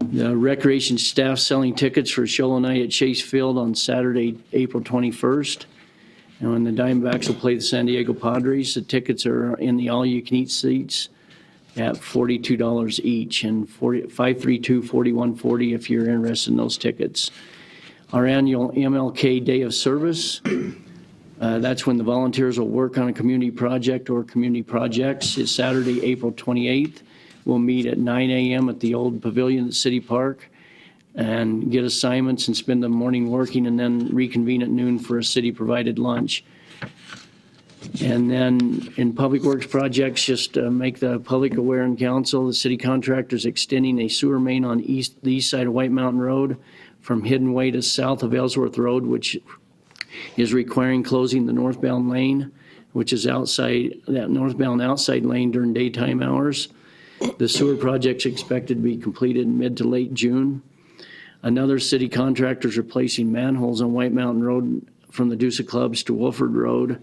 The recreation staff selling tickets for Show Low Night at Chase Field on Saturday, April 21st. And when the Diamondbacks will play the San Diego Padres, the tickets are in the all-you-can-eat seats at $42 each, and 532-4140 if you're interested in those tickets. Our annual MLK Day of Service, that's when the volunteers will work on a community project or community projects. It's Saturday, April 28th. We'll meet at 9 a.m. at the old pavilion at City Park and get assignments and spend the morning working, and then reconvene at noon for a city-provided lunch. And then in public works projects, just make the public aware and council, the city contractor's extending a sewer main on the east side of White Mountain Road from Hidden Way to south of Ellsworth Road, which is requiring closing the northbound lane, which is outside, that northbound outside lane during daytime hours. The sewer project's expected to be completed in mid to late June. Another city contractor is replacing manholes on White Mountain Road from the Deuce Clubs to Wolford Road,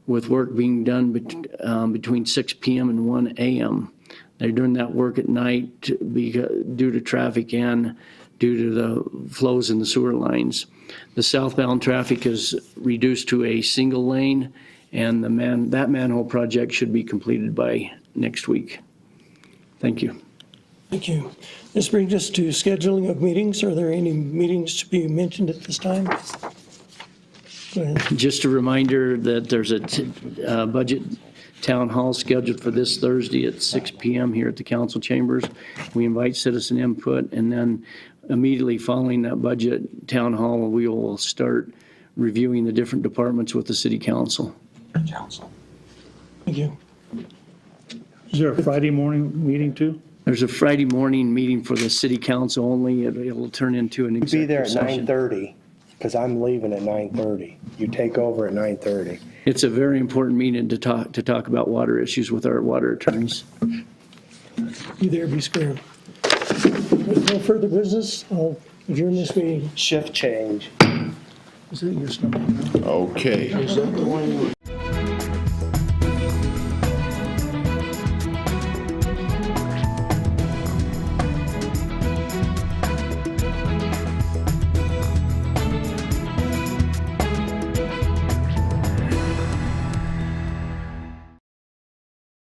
with work being done between 6 p.m. and 1 a.m. They're doing that work at night due to traffic and due to the flows in the sewer lines. The southbound traffic is reduced to a single lane, and that manhole project should be completed by next week. Thank you. Thank you. This brings us to scheduling of meetings. Are there any meetings to be mentioned at this time? Go ahead. Just a reminder that there's a budget town hall scheduled for this Thursday at 6 p.m. here at the council chambers. We invite citizen input, and then immediately following that budget town hall, we will start reviewing the different departments with the city council. Thank you. Is there a Friday morning meeting too? There's a Friday morning meeting for the city council only. It'll turn into an Be there executive at session. 9:30, because I'm leaving at 9:30. You take over at 9:30. It's a very important meeting to talk about water issues with our water attorneys. Be there, be square. With no further business, I'll adjourn this meeting. Shift change. Is that your stuff? Okay. Is that the one?